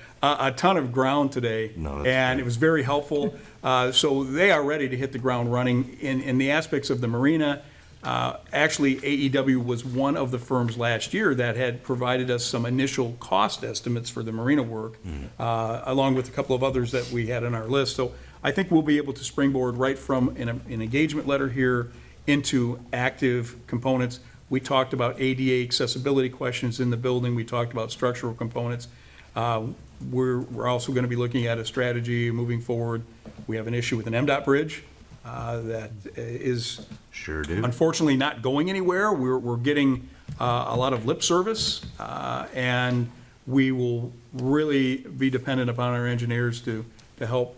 S10: ton of ground today,
S4: No, that's
S10: and
S4: great.
S10: it was very helpful. So they are ready to hit the ground running. In the aspects of the marina, actually, AEW was one of the firms last year that had provided us some initial cost estimates for the marina work, along with a couple of others that we had on our list. So I think we'll be able to springboard right from an engagement letter here into active components. We talked about ADA accessibility questions in the building. We talked about structural components. We're also going to be looking at a strategy moving forward. We have an issue with an MDOT bridge that is
S4: Sure do.
S10: unfortunately not going anywhere. We're getting a lot of lip service, and we will really be dependent upon our engineers to help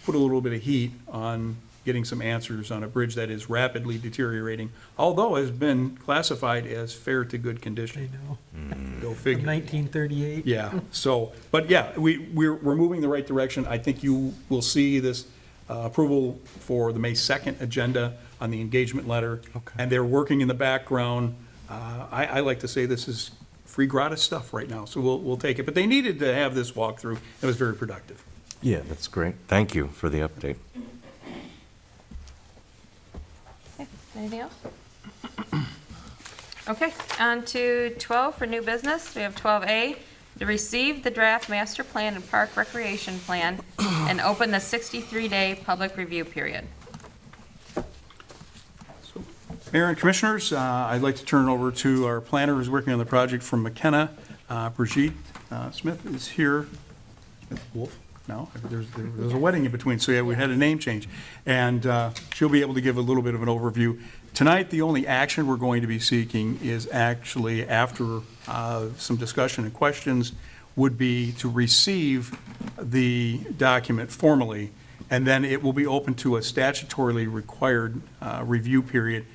S10: put a little bit of heat on getting some answers on a bridge that is rapidly deteriorating, although has been classified as fair to good condition. Go figure.
S8: 1938.
S10: Yeah, so, but yeah, we're moving in the right direction. I think you will see this approval for the May 2nd agenda on the engagement letter.
S4: Okay.
S10: And they're working in the background. I like to say this is free gratis stuff right now, so we'll take it. But they needed to have this walkthrough. It was very productive.
S4: Yeah, that's great. Thank you for the update.
S1: Okay, anything else? Okay, on to 12 for new business. We have 12A, to receive the draft master plan and park recreation plan and open the 63-day public review period.
S10: Mayor and Commissioners, I'd like to turn it over to our planner who's working on the project from McKenna. Brigitte Smith is here. Smith Wolf? No, there's a wedding in between, so yeah, we had a name change. And she'll be able to give a little bit of an overview. Tonight, the only action we're going to be seeking is actually, after some discussion and questions, would be to receive the document formally, and then it will be open to a statutorily required review period.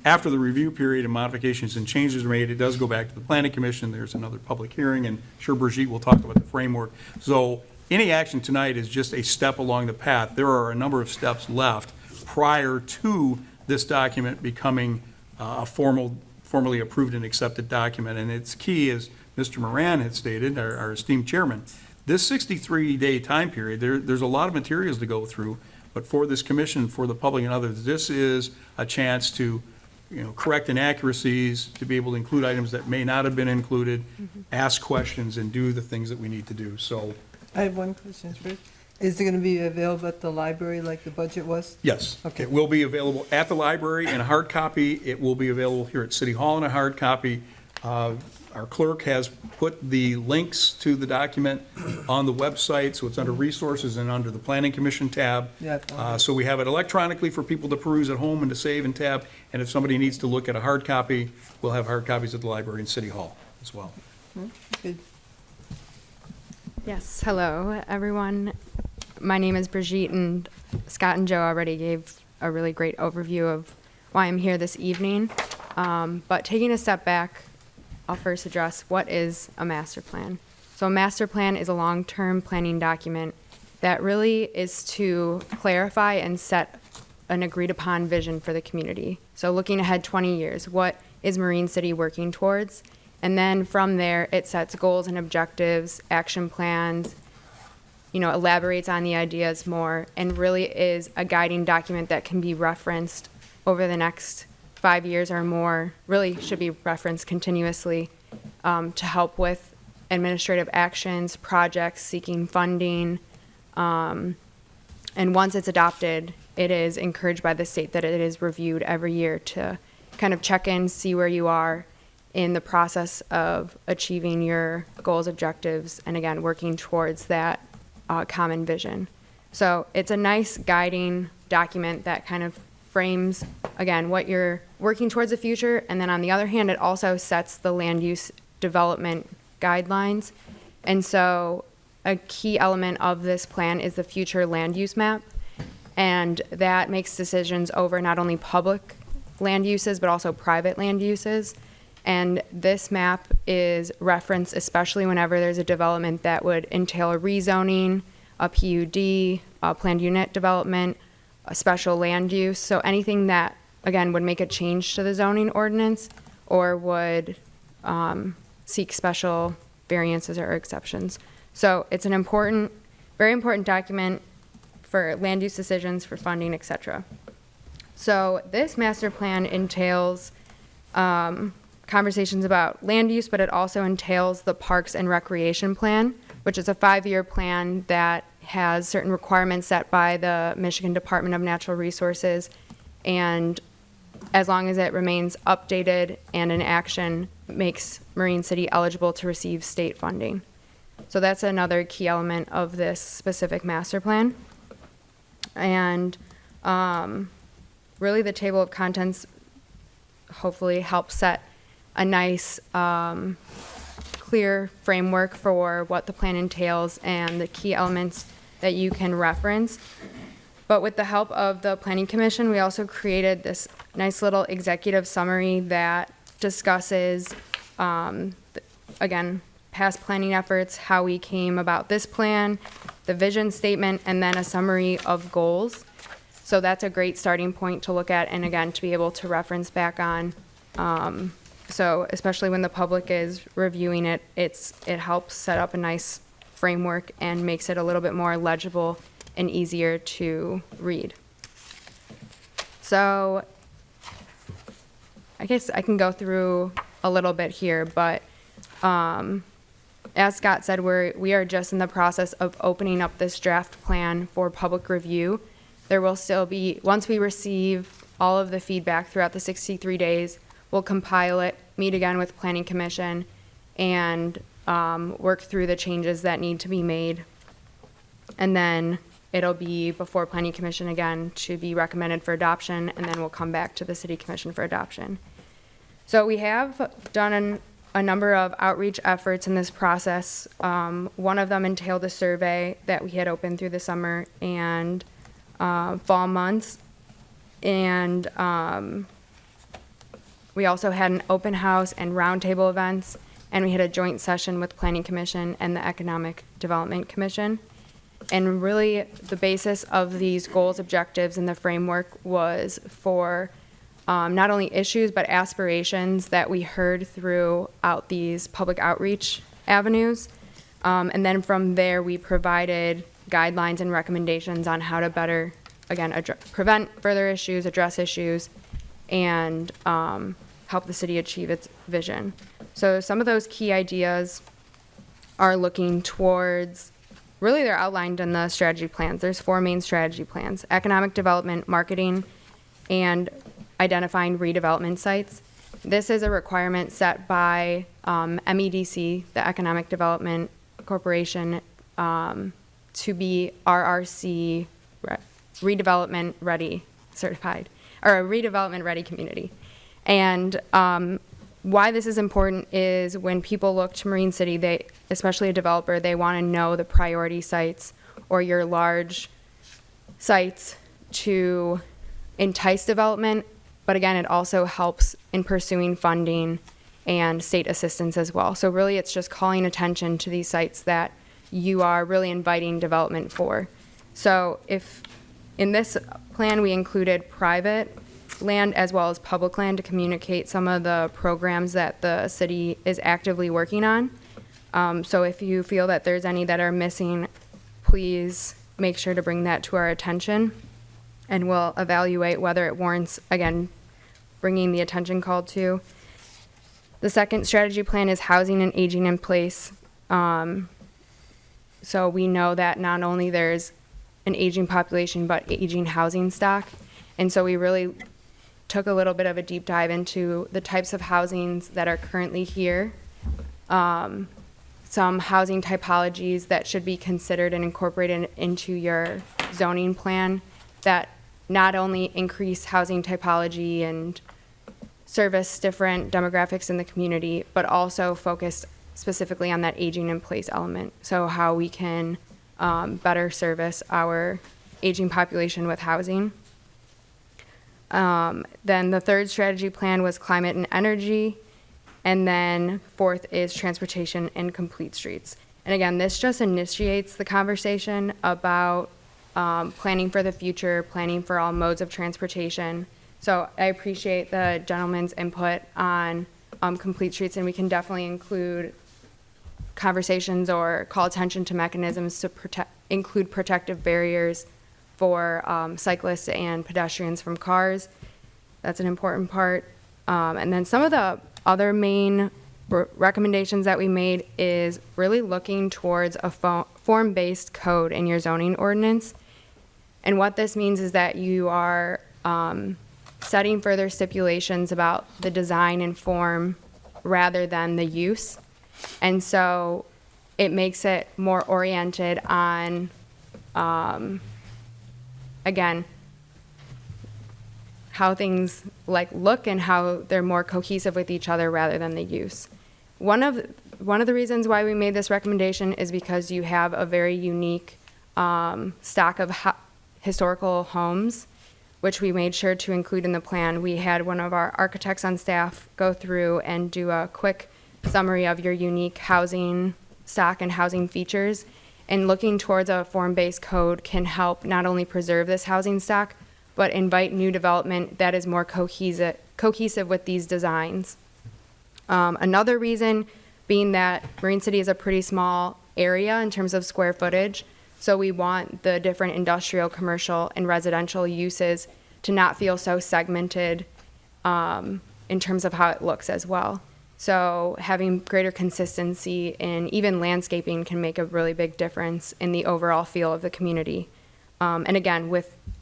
S10: After the review period and modifications and changes are made, it does go back to the Planning Commission. There's another public hearing, and sure Brigitte will talk about the framework. So any action tonight is just a step along the path. There are a number of steps left prior to this document becoming a formally approved and accepted document. And its key, as Mr. Moran had stated, our esteemed chairman, This 63-day time period, there's a lot of materials to go through, but for this commission, for the public and others, this is a chance to, correct inaccuracies, to be able to include items that may not have been included, ask questions, and do the things that we need to do. So,
S9: I have one question, Rich. Is it going to be available at the library like the budget was?
S10: yes,
S9: Okay.
S10: it will be available at the library in a hard copy. It will be available here at City Hall in a hard copy. Our clerk has put the links to the document on the website, so it's under resources and under the Planning Commission tab.
S9: Yeah.
S10: So we have it electronically for people to peruse at home and to save and tab. And if somebody needs to look at a hard copy, we'll have hard copies at the library and City Hall as well.
S9: Good.
S13: Yes, hello, everyone. My name is Brigitte, and Scott and Joe already gave a really great overview of why I'm here this evening. But taking a step back, I'll first address what is a master plan. So a master plan is a long-term planning document that really is to clarify and set an agreed-upon vision for the community. So looking ahead 20 years, what is Marine City working towards? And then from there, it sets goals and objectives, action plans, elaborates on the ideas more, and really is a guiding document that can be referenced over the next 5 years or more, really should be referenced continuously to help with administrative actions, projects, seeking funding. And once it's adopted, it is encouraged by the state that it is reviewed every year to kind of check in, see where you are in the process of achieving your goals, objectives, and again, working towards that common vision. So it's a nice guiding document that kind of frames, again, what you're working towards the future, and then on the other hand, it also sets the land use development guidelines. And so a key element of this plan is the future land use map, and that makes decisions over not only public land uses, but also private land uses. And this map is referenced especially whenever there's a development that would entail a rezoning, a PUD, a planned unit development, a special land use. So anything that, again, would make a change to the zoning ordinance or would seek special variances or exceptions. So it's an important, very important document for land use decisions, for funding, et cetera. So this master plan entails conversations about land use, but it also entails the Parks and Recreation Plan, which is a 5-year plan that has certain requirements set by the Michigan Department of Natural Resources, and as long as it remains updated and in action, makes Marine City eligible to receive state funding. So that's another key element of this specific master plan. And really the table of contents hopefully helps set a nice clear framework for what the plan entails and the key elements that you can reference. But with the help of the Planning Commission, we also created this nice little executive summary that discusses, again, past planning efforts, how we came about this plan, the vision statement, and then a summary of goals. So that's a great starting point to look at and, again, to be able to reference back on. So especially when the public is reviewing it, it helps set up a nice framework and makes it a little bit more legible and easier to read. So I guess I can go through a little bit here, but as Scott said, we are just in the process of opening up this draft plan for public review. There will still be, once we receive all of the feedback throughout the 63 days, we'll compile it, meet again with Planning Commission, and work through the changes that need to be made. And then it'll be before Planning Commission again to be recommended for adoption, and then we'll come back to the City Commission for adoption. So we have done a number of outreach efforts in this process. One of them entailed a survey that we had opened through the summer and fall months. And we also had an open house and roundtable events, and we had a joint session with Planning Commission and the Economic Development Commission. And really, the basis of these goals, objectives, and the framework was for not only issues, but aspirations that we heard throughout these public outreach avenues. And then from there, we provided guidelines and recommendations on how to better, again, prevent further issues, address issues, and help the city achieve its vision. So some of those key ideas are looking towards, really they're outlined in the strategy plans. There's 4 main strategy plans: economic development, marketing, and identifying redevelopment sites. This is a requirement set by MEDC, the Economic Development Corporation, to be RRC, redevelopment ready certified, or a redevelopment ready community. And why this is important is when people look to Marine City, they, especially a developer, they want to know the priority sites or your large sites to entice development. But again, it also helps in pursuing funding and state assistance as well. So really, it's just calling attention to these sites that you are really inviting development for. So if in this plan we included private land as well as public land to communicate some of the programs that the city is actively working on. So if you feel that there's any that are missing, please make sure to bring that to our attention, and we'll evaluate whether it warrants, again, bringing the attention called to. The second strategy plan is housing and aging in place. So we know that not only there's an aging population, but aging housing stock. And so we really took a little bit of a deep dive into the types of housings that are currently here, some housing typologies that should be considered and incorporated into your zoning plan that not only increase housing typology and service different demographics in the community, but also focus specifically on that aging in place element. So how we can better service our aging population with housing. Then the third strategy plan was climate and energy. And then fourth is transportation and complete streets. And again, this just initiates the conversation about planning for the future, planning for all modes of transportation. So I appreciate the gentleman's input on complete streets, and we can definitely include conversations or call attention to mechanisms to include protective barriers for cyclists and pedestrians from cars. That's an important part. And then some of the other main recommendations that we made is really looking towards a form-based code in your zoning ordinance. And what this means is that you are setting further stipulations about the design and form rather than the use. And so it makes it more oriented on, again, how things like look and how they're more cohesive with each other rather than the use. One of the reasons why we made this recommendation is because you have a very unique stock of historical homes, which we made sure to include in the plan. We had one of our architects on staff go through and do a quick summary of your unique housing stock and housing features. And looking towards a form-based code can help not only preserve this housing stock, but invite new development that is more cohesive with these designs. Another reason being that Marine City is a pretty small area in terms of square footage, so we want the different industrial, commercial, and residential uses to not feel so segmented in terms of how it looks as well. So having greater consistency in even landscaping can make a really big difference in the overall feel of the community. And again,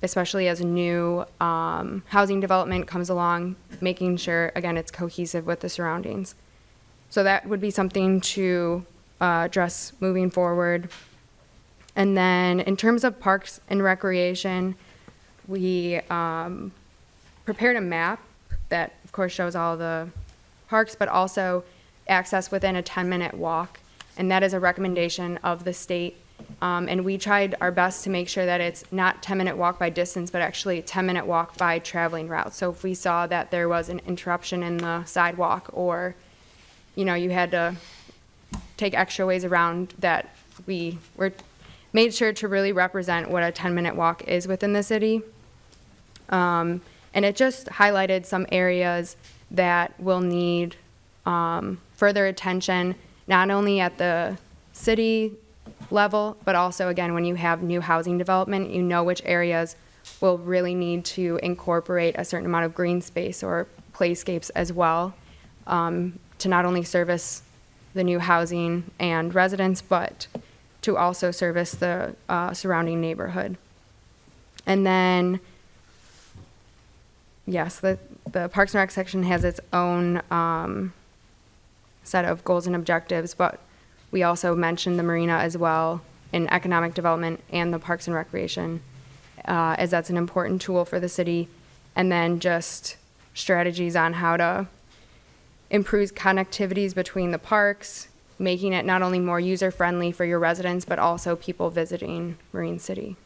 S13: especially as new housing development comes along, making sure, again, it's cohesive with the surroundings. So that would be something to address moving forward. And then in terms of parks and recreation, we prepared a map that, of course, shows all the parks, but also access within a 10-minute walk. And that is a recommendation of the state. And we tried our best to make sure that it's not 10-minute walk by distance, but actually 10-minute walk by traveling route. So if we saw that there was an interruption in the sidewalk, or, you know, you had to take extra ways around, that we made sure to really represent what a 10-minute walk is within the city. And it just highlighted some areas that will need further attention, not only at the city level, but also, again, when you have new housing development, you know which areas will really need to incorporate a certain amount of green space or playscapes as well, to not only service the new housing and residents, but to also service the surrounding neighborhood. And then, yes, the Parks and Rec section has its own set of goals and objectives, but we also mentioned the marina as well in economic development and the Parks and Recreation, as that's an important tool for the city. And then just strategies on how to improve connectivities between the parks, making it not only more user-friendly for your residents, but also people visiting Marine City.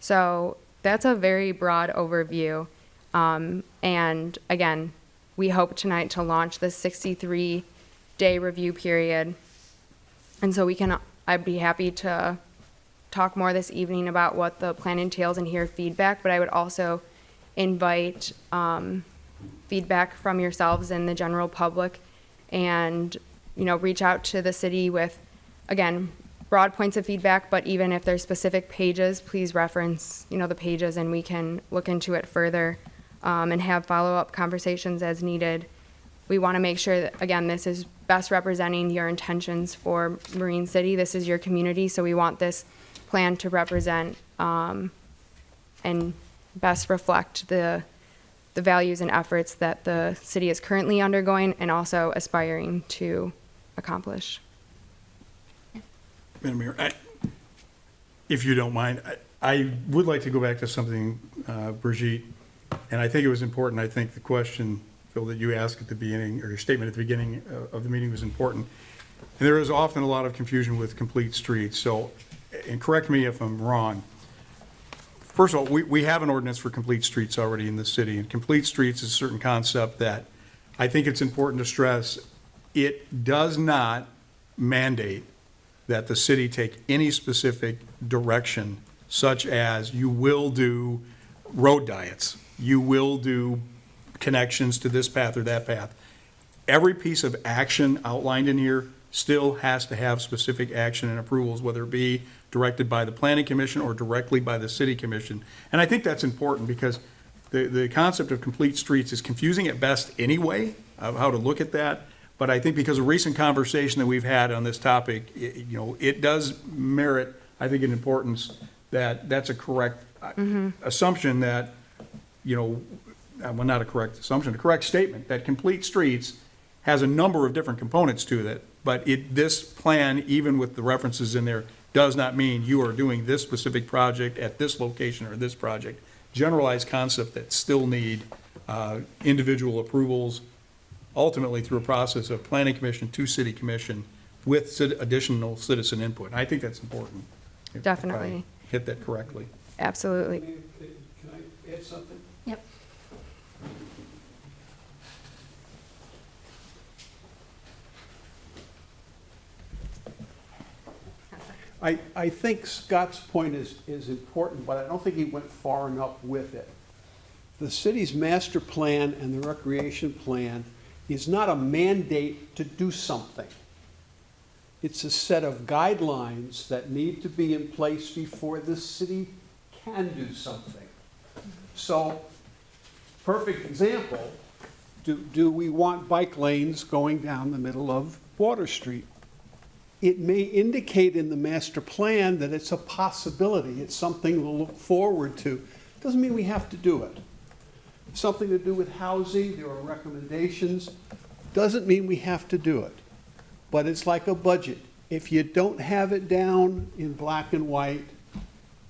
S13: So that's a very broad overview. And again, we hope tonight to launch the 63-day review period. And so I'd be happy to talk more this evening about what the plan entails and hear feedback, but I would also invite feedback from yourselves and the general public, and reach out to the city with, again, broad points of feedback, but even if there's specific pages, please reference the pages, and we can look into it further and have follow-up conversations as needed. We want to make sure that, again, this is best representing your intentions for Marine City. This is your community, so we want this plan to represent and best reflect the values and efforts that the city is currently undergoing and also aspiring to accomplish.
S10: Madam Mayor, if you don't mind, I would like to go back to something, Brigitte, and I think it was important. I think the question, Phil, that you asked at the beginning, or your statement at the beginning of the meeting was important. And there is often a lot of confusion with complete streets. So, and correct me if I'm wrong. First of all, we have an ordinance for complete streets already in the city, and complete streets is a certain concept that I think it's important to stress. It does not mandate that the city take any specific direction, such as you will do road diets, you will do connections to this path or that path. Every piece of action outlined in here still has to have specific action and approvals, whether it be directed by the Planning Commission or directly by the City Commission. And I think that's important because the concept of complete streets is confusing at best anyway, of how to look at that. But I think because of recent conversation that we've had on this topic, it does merit, I think, an importance that that's a correct assumption that, well, not a correct assumption, a correct statement that complete streets has a number of different components to it. But this plan, even with the references in there, does not mean you are doing this specific project at this location or this project. Generalized concept that still need individual approvals, ultimately through a process of Planning Commission to City Commission with additional citizen input. And I think that's important.
S13: Definitely.
S10: If I hit that correctly.
S13: Absolutely.
S5: Can I add something?
S1: Yep.
S5: I think Scott's point is important, but I don't think he went far enough with it. The city's master plan and the recreation plan is not a mandate to do something. It's a set of guidelines that need to be in place before the city can do something. So, perfect example, do we want bike lanes going down the middle of Water Street? It may indicate in the master plan that it's a possibility, it's something we'll look forward to. Doesn't mean we have to do it. Something to do with housing, there are recommendations. Doesn't mean we have to do it. But it's like a budget. If you don't have it down in black and white,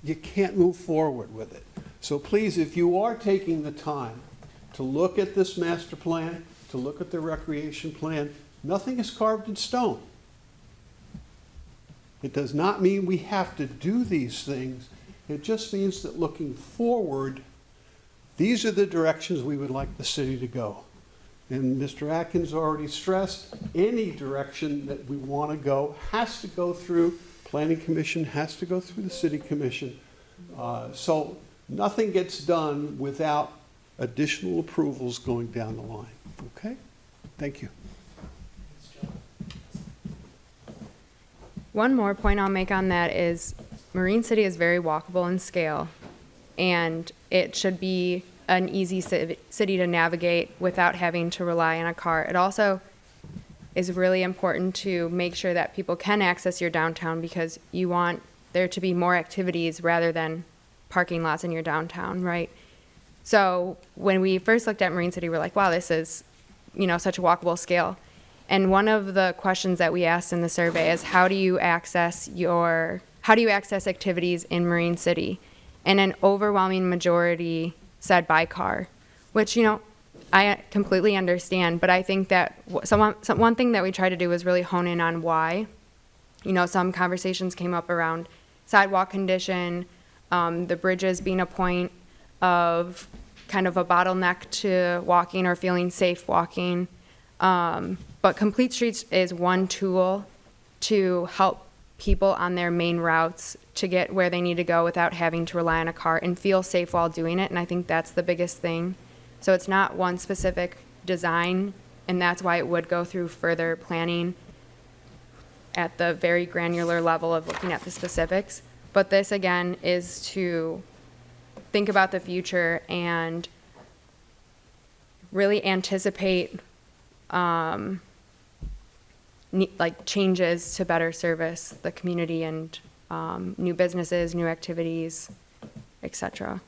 S5: you can't move forward with it. So please, if you are taking the time to look at this master plan, to look at the recreation plan, nothing is carved in stone. It does not mean we have to do these things. It just means that looking forward, these are the directions we would like the city to go. And Mr. Atkins already stressed, any direction that we want to go has to go through Planning Commission, has to go through the City Commission. So nothing gets done without additional approvals going down the line. Okay? Thank you.
S13: One more point I'll make on that is Marine City is very walkable in scale, and it should be an easy city to navigate without having to rely on a car. It also is really important to make sure that people can access your downtown because you want there to be more activities rather than parking lots in your downtown, right? So when we first looked at Marine City, we're like, wow, this is, such a walkable scale. And one of the questions that we asked in the survey is how do you access activities in Marine City? And an overwhelming majority said by car, which, I completely understand, but I think that one thing that we tried to do was really hone in on why. Some conversations came up around sidewalk condition, the bridges being a point of kind of a bottleneck to walking or feeling safe walking. But Complete Streets is one tool to help people on their main routes to get where they need to go without having to rely on a car and feel safe while doing it. And I think that's the biggest thing. So it's not one specific design, and that's why it would go through further planning at the very granular level of looking at the specifics. But this, again, is to think about the future and really anticipate changes to better service the community and new businesses, new activities, etc.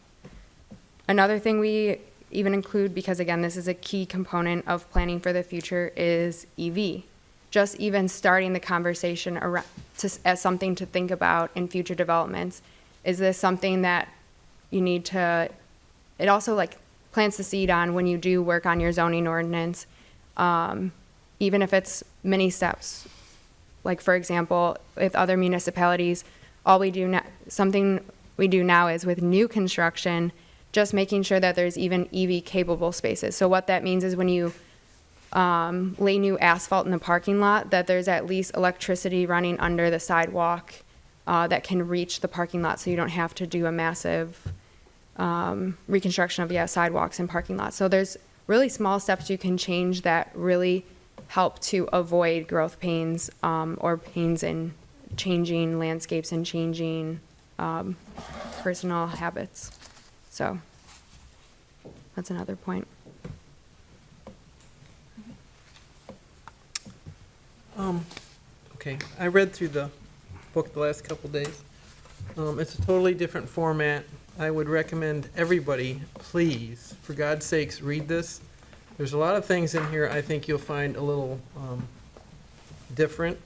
S13: Another thing we even include, because again, this is a key component of planning for the future, is EV. Just even starting the conversation around as something to think about in future developments. Is this something that you need to, it also plants the seed on when you do work on your zoning ordinance, even if it's many steps. Like for example, with other municipalities, something we do now is with new construction, just making sure that there's even EV capable spaces. So what that means is when you lay new asphalt in the parking lot, that there's at least electricity running under the sidewalk that can reach the parking lot so you don't have to do a massive reconstruction of sidewalks and parking lots. So there's really small steps you can change that really help to avoid growth pains or pains in changing landscapes and changing personal habits. So that's another point.
S8: Okay, I read through the book the last couple days. It's a totally different format. I would recommend everybody, please, for God's sakes, read this. There's a lot of things in here I think you'll find a little different.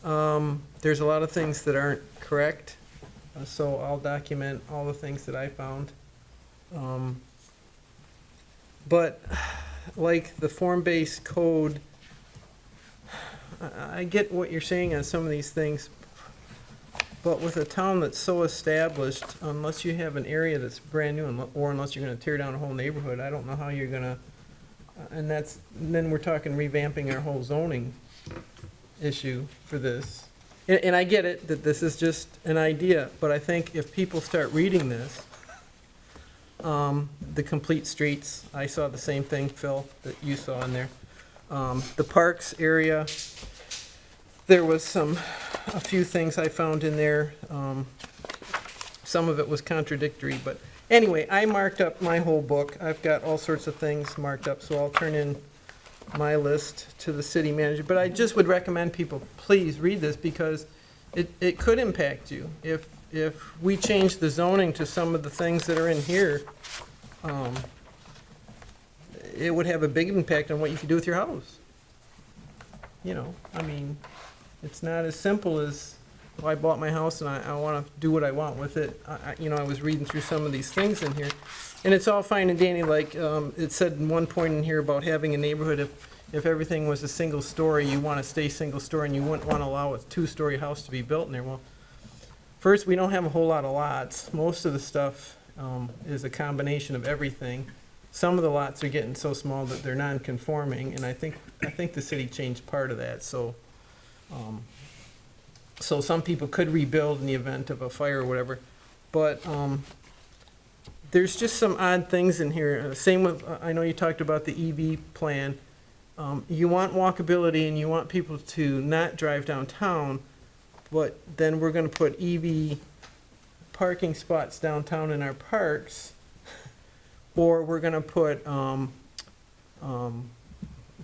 S8: There's a lot of things that aren't correct, so I'll document all the things that I found. But like the form-based code, I get what you're saying on some of these things, but with a town that's so established, unless you have an area that's brand new, or unless you're gonna tear down a whole neighborhood, I don't know how you're gonna, and then we're talking revamping our whole zoning issue for this. And I get it, that this is just an idea, but I think if people start reading this, the complete streets, I saw the same thing, Phil, that you saw in there. The parks area, there was a few things I found in there. Some of it was contradictory, but anyway, I marked up my whole book. I've got all sorts of things marked up, so I'll turn in my list to the city manager. But I just would recommend people, please read this, because it could impact you. If we change the zoning to some of the things that are in here, it would have a big impact on what you could do with your house. I mean, it's not as simple as, well, I bought my house and I want to do what I want with it. I was reading through some of these things in here, and it's all fine and dandy, like it said in one point in here about having a neighborhood, if everything was a single story, you want to stay single story, and you wouldn't want to allow a two-story house to be built in there. Well, first, we don't have a whole lot of lots. Most of the stuff is a combination of everything. Some of the lots are getting so small that they're non-conforming, and I think the city changed part of that. So some people could rebuild in the event of a fire or whatever, but there's just some odd things in here. Same with, I know you talked about the EV plan. you want walkability and you want people to not drive downtown, but then we're gonna put EV parking spots downtown in our parks, or we're gonna put,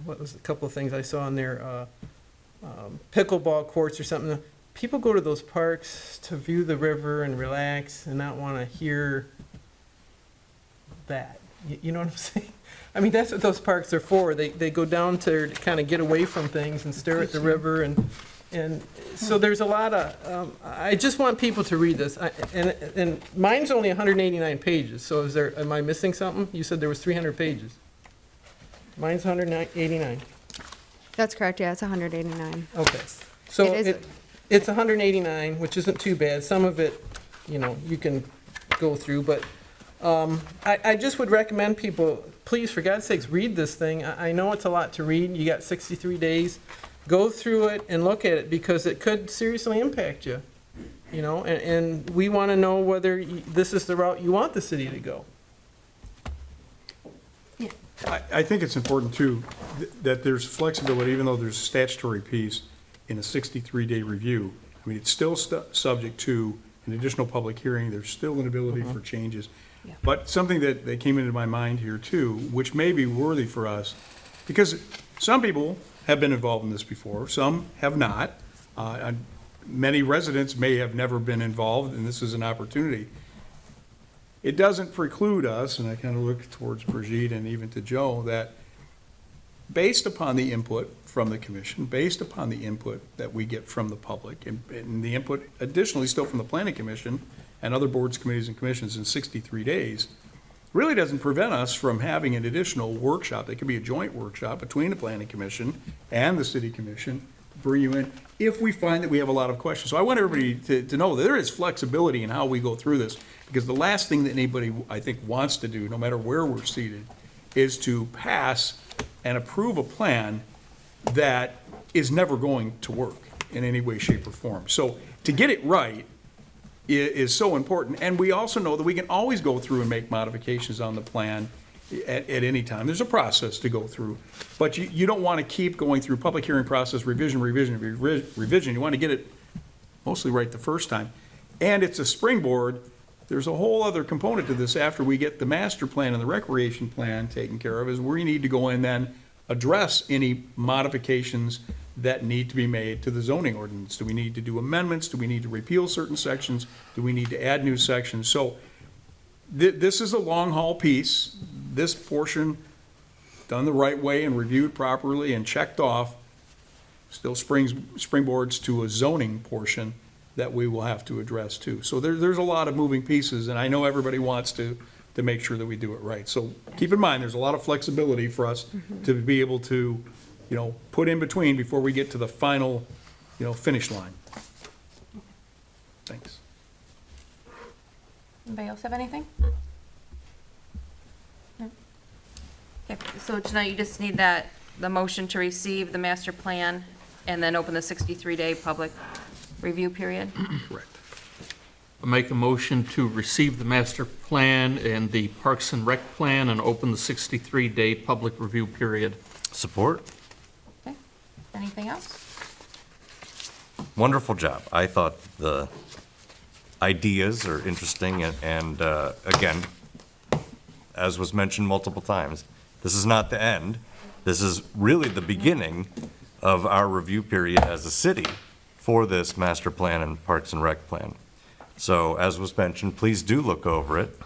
S8: what was a couple of things I saw in there, pickleball courts or something. People go to those parks to view the river and relax and not wanna hear that. You know what I'm saying? I mean, that's what those parks are for. They go down to kind of get away from things and stare at the river, and so there's a lot of, I just want people to read this. And mine's only 189 pages, so am I missing something? You said there was 300 pages. Mine's 189.
S13: That's correct, yeah, it's 189.
S8: Okay. So
S13: It is-
S8: it's 189, which isn't too bad. Some of it, you can go through, but I just would recommend people, please, for God's sakes, read this thing. I know it's a lot to read. You got 63 days. Go through it and look at it, because it could seriously impact you, and we want to know whether this is the route you want the city to go.
S10: I think it's important, too, that there's flexibility, even though there's a statutory piece in a 63-day review. I mean, it's still subject to an additional public hearing. There's still an ability for changes. But something that came into my mind here, too, which may be worthy for us, because some people have been involved in this before, some have not. Many residents may have never been involved, and this is an opportunity. It doesn't preclude us, and I kind of look towards Brigitte and even to Joe, that based upon the input from the commission, based upon the input that we get from the public, and the input additionally still from the planning commission and other boards, committees, and commissions in 63 days, really doesn't prevent us from having an additional workshop. It could be a joint workshop between the planning commission and the city commission, bring you in, if we find that we have a lot of questions. So I want everybody to know that there is flexibility in how we go through this, because the last thing that anybody, I think, wants to do, no matter where we're seated, is to pass and approve a plan that is never going to work in any way, shape, or form. So to get it right is so important. And we also know that we can always go through and make modifications on the plan at any time. There's a process to go through. But you don't want to keep going through public hearing process, revision. You want to get it mostly right the first time. And it's a springboard. There's a whole other component to this after we get the master plan and the recreation plan taken care of, is we need to go in then address any modifications that need to be made to the zoning ordinance. Do we need to do amendments? Do we need to repeal certain sections? Do we need to add new sections? So this is a long haul piece. This portion, done the right way and reviewed properly and checked off, still springboards to a zoning portion that we will have to address too. So there's a lot of moving pieces, and I know everybody wants to make sure that we do it right. So keep in mind, there's a lot of flexibility for us to be able to, put in between before we get to the final, finish line. Thanks.
S1: Anybody else have anything? No? Okay, so tonight you just need the motion to receive the master plan and then open the 63-day public review period?
S10: Correct.
S7: I make a motion to receive the master plan and the Parks and Rec plan and open the 63-day public review period.
S4: Support.
S1: Okay, anything else?
S4: Wonderful job. I thought the ideas are interesting, and again, as was mentioned multiple times, this is not the end. This is really the beginning of our review period as a city for this master plan and Parks and Rec plan. So as was mentioned, please do look over it,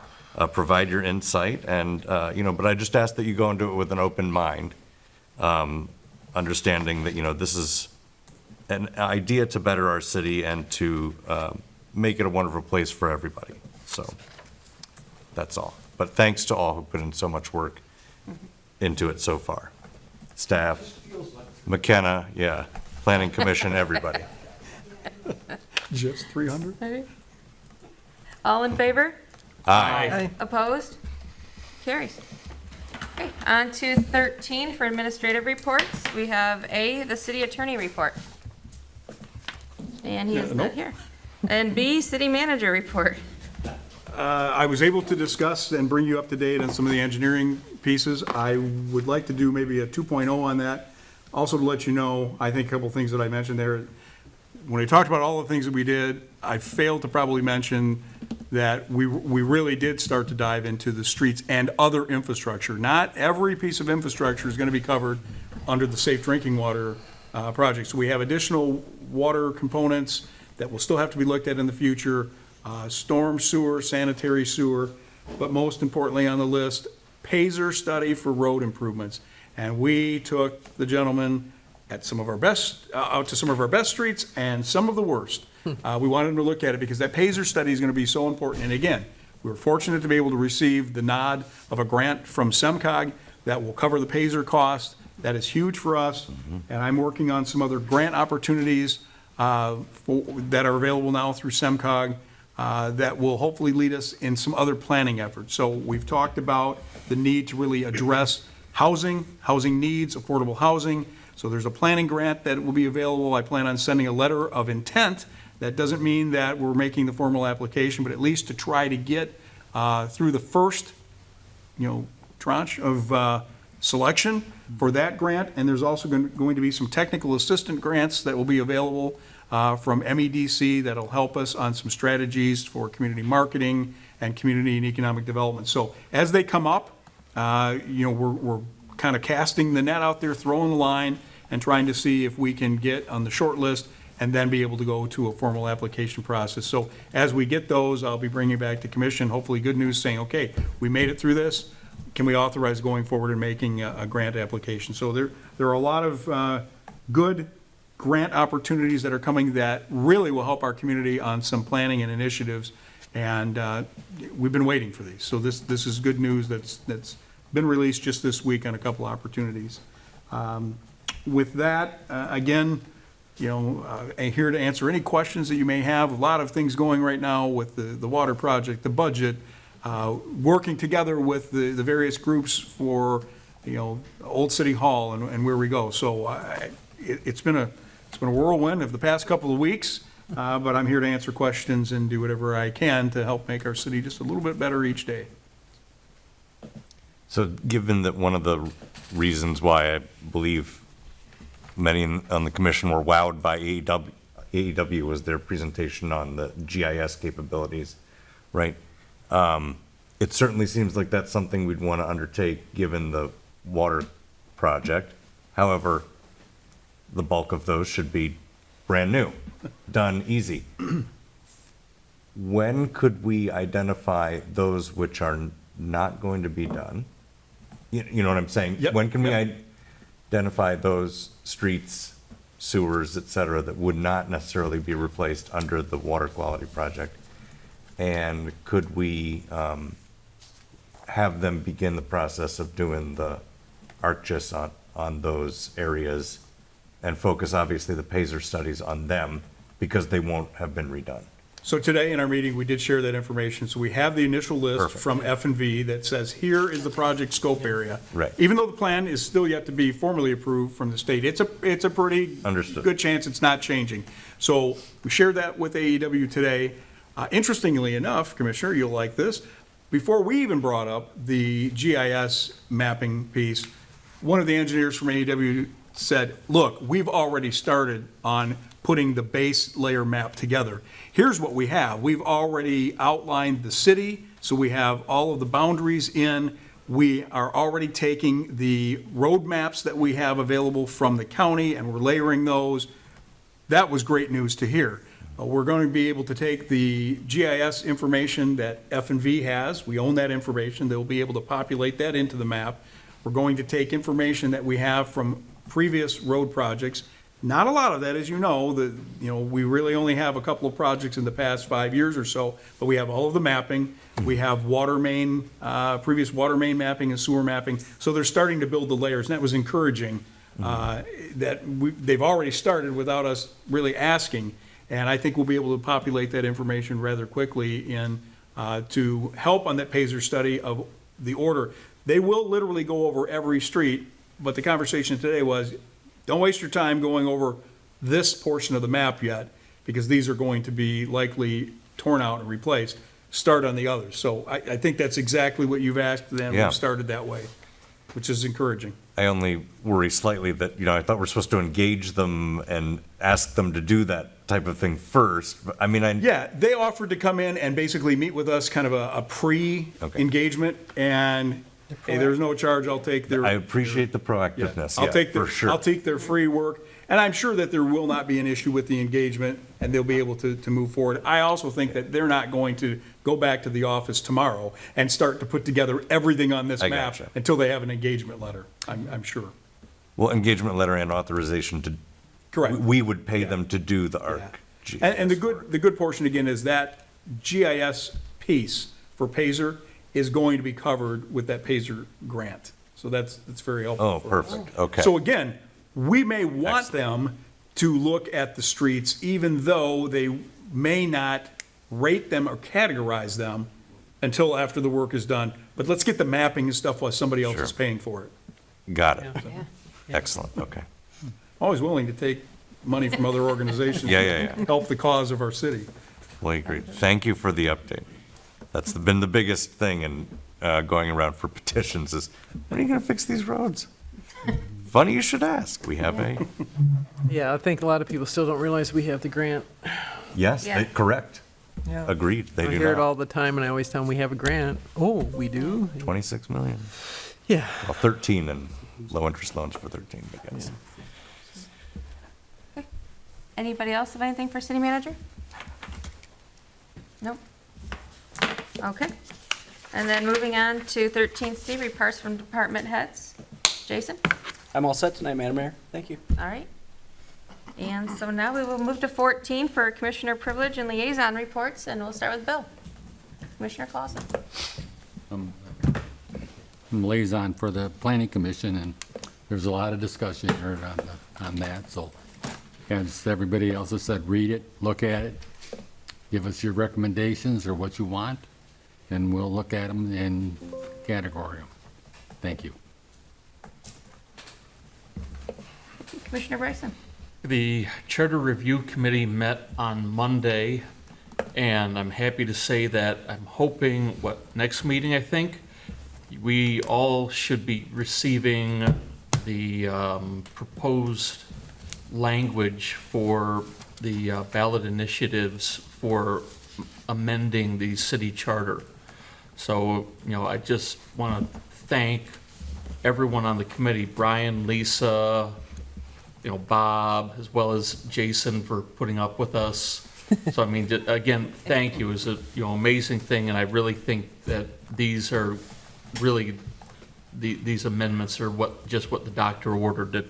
S4: provide your insight, and, but I just ask that you go and do it with an open mind, understanding that, this is an idea to better our city and to make it a wonderful place for everybody. So that's all. But thanks to all who put in so much work into it so far. Staff, McKenna, Planning Commission, everybody.
S10: Just 300?
S1: Maybe. All in favor?
S4: Aye.
S1: Opposed? Carries. Okay, on to 13 for administrative reports. We have A, the city attorney report. And he is not here. And B, city manager report.
S10: I was able to discuss and bring you up to date on some of the engineering pieces. I would like to do maybe a 2.0 on that. Also to let you know, I think a couple things that I mentioned there. When I talked about all the things that we did, I failed to probably mention that we really did start to dive into the streets and other infrastructure. Not every piece of infrastructure is going to be covered under the safe drinking water project. So we have additional water components that will still have to be looked at in the future. Storm sewer, sanitary sewer, but most importantly on the list, Pazer study for road improvements. And we took the gentleman at some of our best, out to some of our best streets and some of the worst. We wanted him to look at it because that Pazer study is going to be so important. And again, we were fortunate to be able to receive the nod of a grant from SEMCOG that will cover the Pazer cost. That is huge for us. And I'm working on some other grant opportunities that are available now through SEMCOG that will hopefully lead us in some other planning efforts. So we've talked about the need to really address housing needs, affordable housing. So there's a planning grant that will be available. I plan on sending a letter of intent. That doesn't mean that we're making the formal application, but at least to try to get through the first, tranche of selection for that grant. And there's also going to be some technical assistant grants that will be available from MEDC that'll help us on some strategies for community marketing and community and economic development. So as they come up, we're kind of casting the net out there, throwing the line, and trying to see if we can get on the short list and then be able to go to a formal application process. So as we get those, I'll be bringing back to commission, hopefully good news saying, okay, we made it through this. Can we authorize going forward and making a grant application? So there are a lot of good grant opportunities that are coming that really will help our community on some planning and initiatives. And we've been waiting for these. So this is good news that's been released just this week on a couple of opportunities. With that, again, I'm here to answer any questions that you may have. A lot of things going right now with the water project, the budget, working together with the various groups for, Old City Hall and where we go. So it's been a whirlwind of the past couple of weeks, but I'm here to answer questions and do whatever I can to help make our city just a little bit better each day.
S4: So given that one of the reasons why I believe many on the commission were wowed by AEW was their presentation on the GIS capabilities, right? It certainly seems like that's something we'd want to undertake given the water project. However, the bulk of those should be brand new, done easy. When could we identify those which are not going to be done? You know what I'm saying?
S10: Yep.
S4: When can we identify those streets, sewers, et cetera, that would not necessarily be replaced under the water quality project? And could we have them begin the process of doing the ArcGIS on those areas and focus, obviously, the Pazer studies on them because they won't have been redone?
S10: So today in our meeting, we did share that information. So we have the initial list
S4: Perfect.
S10: from F&V that says, here is the project scope area.
S4: Right.
S10: Even though the plan is still yet to be formally approved from the state, it's a pretty
S4: Understood.
S10: good chance it's not changing. So we shared that with AEW today. Interestingly enough, Commissioner, you'll like this, before we even brought up the GIS mapping piece, one of the engineers from AEW said, look, we've already started on putting the base layer map together. Here's what we have. We've already outlined the city, so we have all of the boundaries in. We are already taking the road maps that we have available from the county, and we're layering those. That was great news to hear. We're going to be able to take the GIS information that F&V has. We own that information. They'll be able to populate that into the map. We're going to take information that we have from previous road projects. Not a lot of that, as you know, we really only have a couple of projects in the past 5 years or so, but we have all of the mapping. We have water main, previous water main mapping and sewer mapping. So they're starting to build the layers, and that was encouraging that they've already started without us really asking. And I think we'll be able to populate that information rather quickly to help on that Pazer study of the order. They will literally go over every street, but the conversation today was, don't waste your time going over this portion of the map yet, because these are going to be likely torn out and replaced. start on the others. So I think that's exactly what you've asked, then
S4: Yeah.
S10: we've started that way, which is encouraging.
S4: I only worry slightly that, I thought we're supposed to engage them and ask them to do that type of thing first. But, I mean,
S10: Yeah, they offered to come in and basically meet with us, kind of a pre-engagement, and, hey, there's no charge, I'll take their.
S4: I appreciate the
S10: Yeah,
S4: proactiveness,
S10: I'll
S4: yeah,
S10: take
S4: for
S10: their,
S4: sure.
S10: I'll take their free work, and I'm sure that there will not be an issue with the engagement, and they'll be able to move forward. I also think that they're not going to go back to the office tomorrow and start to put together everything on this
S4: I
S10: map
S4: gotcha.
S10: until they have an engagement letter, I'm sure.
S4: Well, engagement letter and authorization to.
S10: Correct.
S4: We would pay them to do the ARC.
S10: And the good portion, again, is that GIS piece for Pazer is going to be covered with that Pazer grant. So that's very helpful.
S4: Oh,
S10: for us.
S4: perfect, okay.
S10: So again, we may want them to look at the streets, even though they may not rate them or categorize them until after the work is done. But let's get the mapping and stuff while somebody else
S4: Sure.
S10: is paying for it.
S4: Got it.
S13: Yeah.
S4: Excellent, okay.
S10: Always willing to take money from other organizations.
S4: Yeah.
S10: to Help the cause of our city.
S4: Fully agreed. Thank you for the update. That's been the biggest thing in going around for petitions is, when are you going to fix these roads? Funny you should ask. We have a,
S8: Yeah, I think a lot of people still don't realize we have the grant.
S4: yes,
S1: Yeah.
S4: correct.
S8: Yeah.
S4: Agreed, they
S8: I
S4: do
S8: hear it all
S4: not.
S8: the time, and I always tell them we have a grant. Oh, we do?
S4: 26 million.
S8: Yeah.
S4: Well, 13 and low-interest loans for 13, I guess.
S1: Anybody else have anything for city manager? Nope. Okay. And then moving on to 13C, reports from department heads. Jason?
S2: I'm all set tonight, Madam Mayor. Thank you.
S1: All right. And so now we will move to 14 for commissioner privilege and liaison reports, and we'll start with Bill. Commissioner Clausen.
S3: I'm liaison for the planning commission, and there's a lot of discussion here on that, so as everybody else has said, read it, look at it, give us your recommendations or what you want, and we'll look at them and categorize them. Thank you.
S1: Commissioner Bryson.
S7: The Charter Review Committee met on Monday, and I'm happy to say that I'm hoping, next meeting, I think, we all should be receiving the proposed language for the ballot initiatives for amending the city charter. So, I just want to thank everyone on the committee, Brian, Lisa, Bob, as well as Jason for putting up with us. So, again, thank you. It was a, amazing thing, and I really think that these are really, these amendments are what the doctor ordered to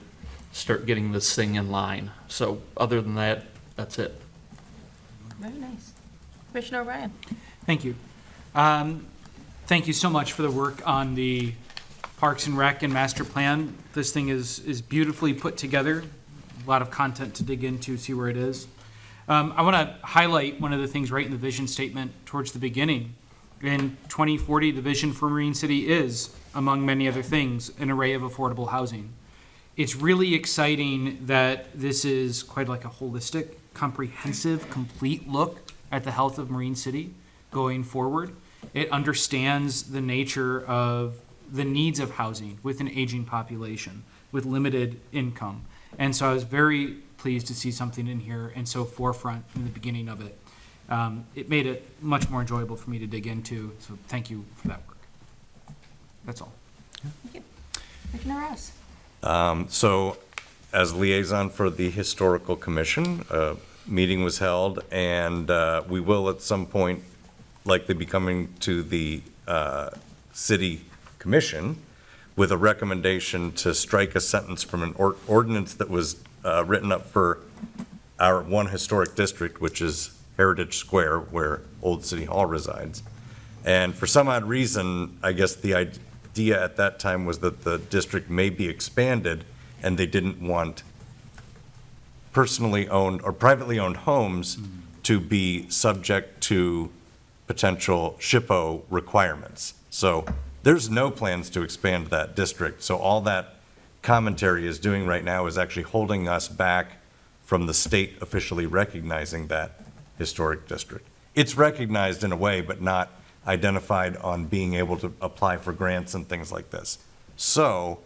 S7: start getting this thing in line. So, other than that, that's it.
S1: Very nice. Commissioner O'Brien.
S12: Thank you. Thank you so much for the work on the Parks and Rec and Master Plan. This thing is beautifully put together. A lot of content to dig into, see where it is. I want to highlight one of the things right in the vision statement towards the beginning. In 2040, the vision for Marine City is, among many other things, an array of affordable housing. It's really exciting that this is quite like a holistic, comprehensive, complete look at the health of Marine City going forward. It understands the nature of the needs of housing with an aging population, with limited income. And so I was very pleased to see something in here and so forefront in the beginning of it. It made it much more enjoyable for me to dig into, so thank you for that work. That's all.
S1: Thank you. Commissioner Ross.
S4: So, as liaison for the Historical Commission, a meeting was held, and we will at some point likely be coming to the City Commission with a recommendation to strike a sentence from an ordinance that was written up for our one historic district, which is Heritage Square, where Old City Hall resides. And for some odd reason, I guess the idea at that time was that the district may be expanded, and they didn't want personally owned or privately owned homes to be subject to potential SHPO requirements. So there's no plans to expand that district. So all that commentary is doing right now is actually holding us back from the state officially recognizing that historic district. it's recognized in a way, but not identified on being able to apply for grants and things like this. So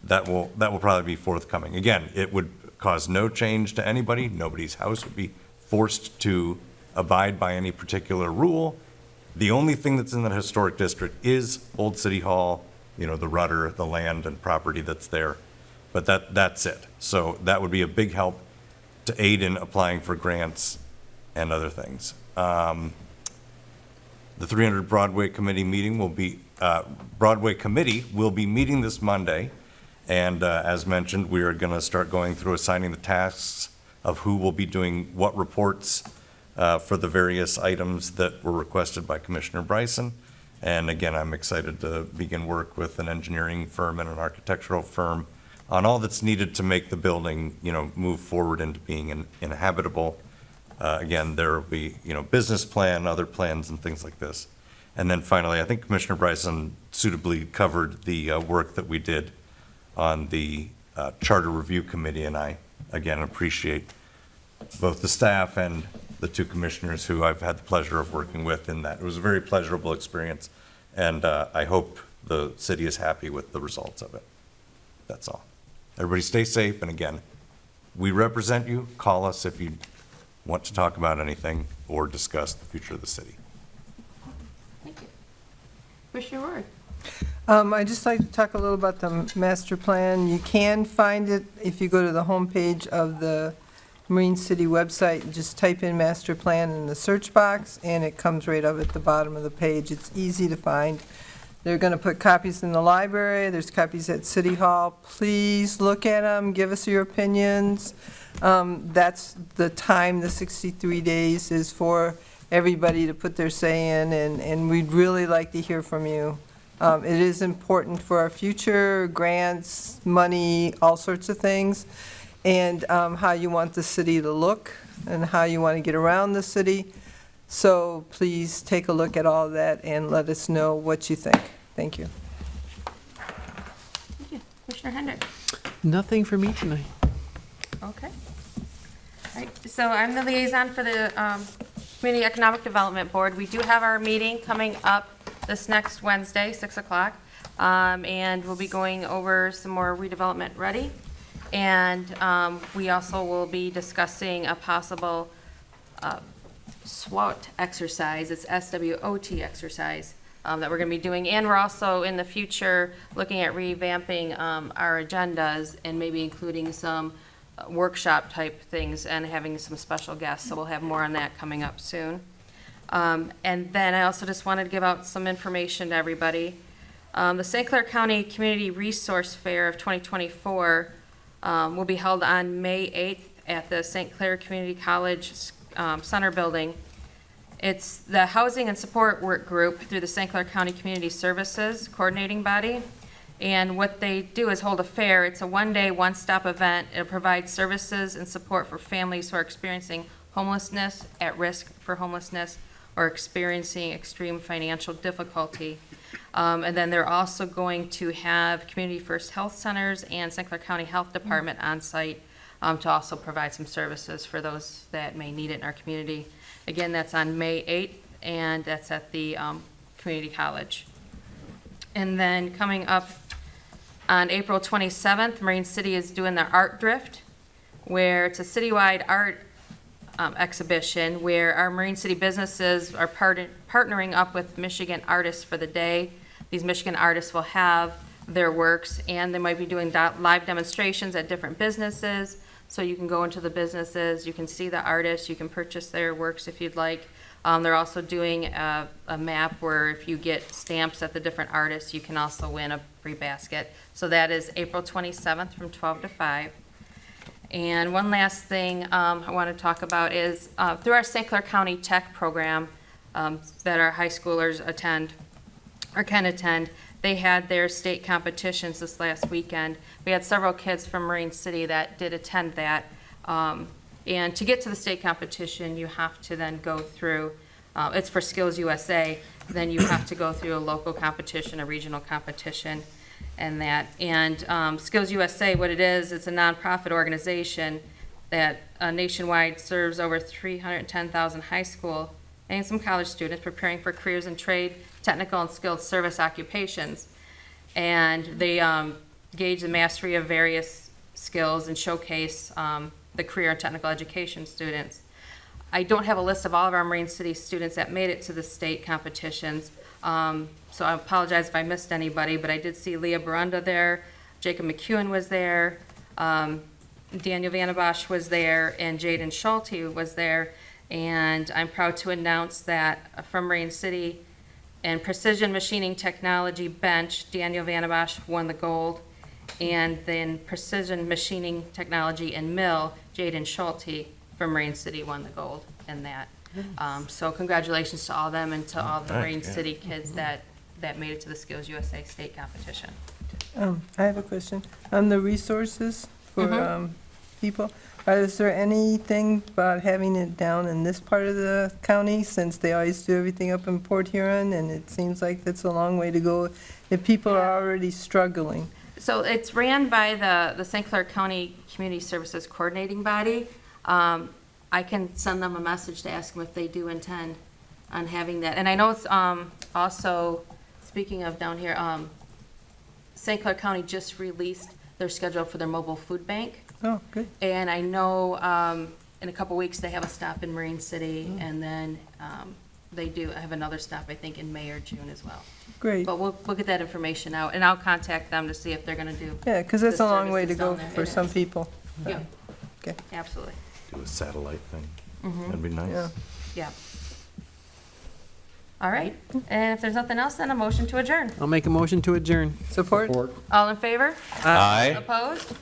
S4: that will probably be forthcoming. Again, it would cause no change to anybody. Nobody's house would be forced to abide by any particular rule. The only thing that's in the historic district is Old City Hall, you know, the rudder, the land and property that's there. But that's it. So that would be a big help to aid in applying for grants and other things. The 300 Broadway Committee meeting will be, Broadway Committee will be meeting this Monday. And as mentioned, we are going to start going through assigning the tasks of who will be doing what reports for the various items that were requested by Commissioner Bryson. And again, I'm excited to begin work with an engineering firm and an architectural firm on all that's needed to make the building, you know, move forward into being inhabitable. Again, there will be, you know, business plan, other plans and things like this. And then finally, I think Commissioner Bryson suitably covered the work that we did on the Charter Review Committee, and I, again, appreciate both the staff and the two commissioners who I've had the pleasure of working with in that. It was a very pleasurable experience, and I hope the city is happy with the results of it. That's all. Everybody stay safe, and again, we represent you. Call us if you want to talk about anything or discuss the future of the city.
S1: Thank you. Commissioner Ward.
S9: I'd just like to talk a little about the master plan. You can find it if you go to the homepage of the Marine City website. Just type in master plan in the search box, and it comes right up at the bottom of the page. It's easy to find. They're going to put copies in the library. There's copies at City Hall. Please look at them. Give us your opinions. That's the time, the 63 days is for everybody to put their say in, and we'd really like to hear from you. It is important for our future, grants, money, all sorts of things, and how you want the city to look and how you want to get around the city. So please take a look at all of that and let us know what you think. Thank you.
S1: Thank you. Commissioner Hendrick.
S8: Nothing for me tonight.
S1: Okay. All right, so I'm the liaison for the Community Economic Development Board. We do have our meeting coming up this next Wednesday, 6 o'clock, and we'll be going over some more redevelopment ready. And we also will be discussing a possible SWOT exercise. It's SWOT exercise that we're going to be doing. And we're also in the future looking at revamping our agendas and maybe including some workshop type things and having some special guests. So we'll have more on that coming up soon. And then I also just wanted to give out some information to everybody. The St. Clair County Community Resource Fair of 2024 will be held on May 8th at the St. Clair Community College Center building. It's the Housing and Support Work Group through the St. Clair County Community Services Coordinating Body. And what they do is hold a fair. It's a one-day, one-stop event. It'll provide services and support for families who are experiencing homelessness, at risk for homelessness, or experiencing extreme financial difficulty. And then they're also going to have Community First Health Centers and St. Clair County Health Department on site to also provide some services for those that may need it in our community. Again, that's on May 8th, and that's at the community college. And then coming up on April 27th, Marine City is doing their Art Drift, where it's a citywide art exhibition where our Marine City businesses are partnering up with Michigan artists for the day. These Michigan artists will have their works, and they might be doing live demonstrations at different businesses. So you can go into the businesses, you can see the artists, you can purchase their works if you'd like. They're also doing a map where if you get stamps at the different artists, you can also win a free basket. So that is April 27th from 12 to 5. And one last thing I want to talk about is through our St. Clair County Tech program that our high schoolers attend or can attend, they had their state competitions this last weekend. We had several kids from Marine City that did attend that. And to get to the state competition, you have to then go through, it's for Skills USA, then you have to go through a local competition, a regional competition, and that. And Skills USA, what it is, it's a nonprofit organization that nationwide serves over 310,000 high school and some college students preparing for careers in trade, technical, and skilled service occupations. And they gauge the mastery of various skills and showcase the career and technical education students. I don't have a list of all of our Marine City students that made it to the state competitions, so I apologize if I missed anybody, but I did see Leah Barunda there, Jacob McEwen was there, Daniel Vandenbosch was there, and Jaden Schulte was there. And I'm proud to announce that from Marine City and Precision Machining Technology bench, Daniel Vandenbosch won the gold. And then Precision Machining Technology and Mill, Jaden Schulte from Marine City won the gold in that. So congratulations to all of them and to all the Marine City kids that made it to the Skills USA state competition.
S9: I have a question. On the resources for people, is there anything about having it down in this part of the county, since they always do everything up in Port Huron, and it seems like that's a long way to go if people are already struggling?
S1: So it's ran by the St. Clair County Community Services Coordinating Body. I can send them a message to ask them if they do intend on having that. And I know it's also, speaking of down here, St. Clair County just released their schedule for their mobile food bank.
S9: Oh, good.
S1: And I know in a couple weeks they have a stop in Marine City, and then they do have another stop, I think, in May or June as well.
S9: Great.
S1: But we'll get that information out, and I'll contact them to see if they're going to do.
S9: Yeah, because that's
S1: the
S9: a long way to
S1: services
S9: go
S1: down there.
S9: for
S1: It
S9: some
S1: is.
S9: people.
S1: Yeah,
S9: Okay.
S1: absolutely.
S4: Do a satellite thing. That'd be nice.
S9: Yeah.
S1: Yeah. All right. And if there's nothing else, then a motion to adjourn.
S8: I'll make a motion to adjourn.
S9: Support?
S1: All in favor?
S4: Aye.
S1: Opposed?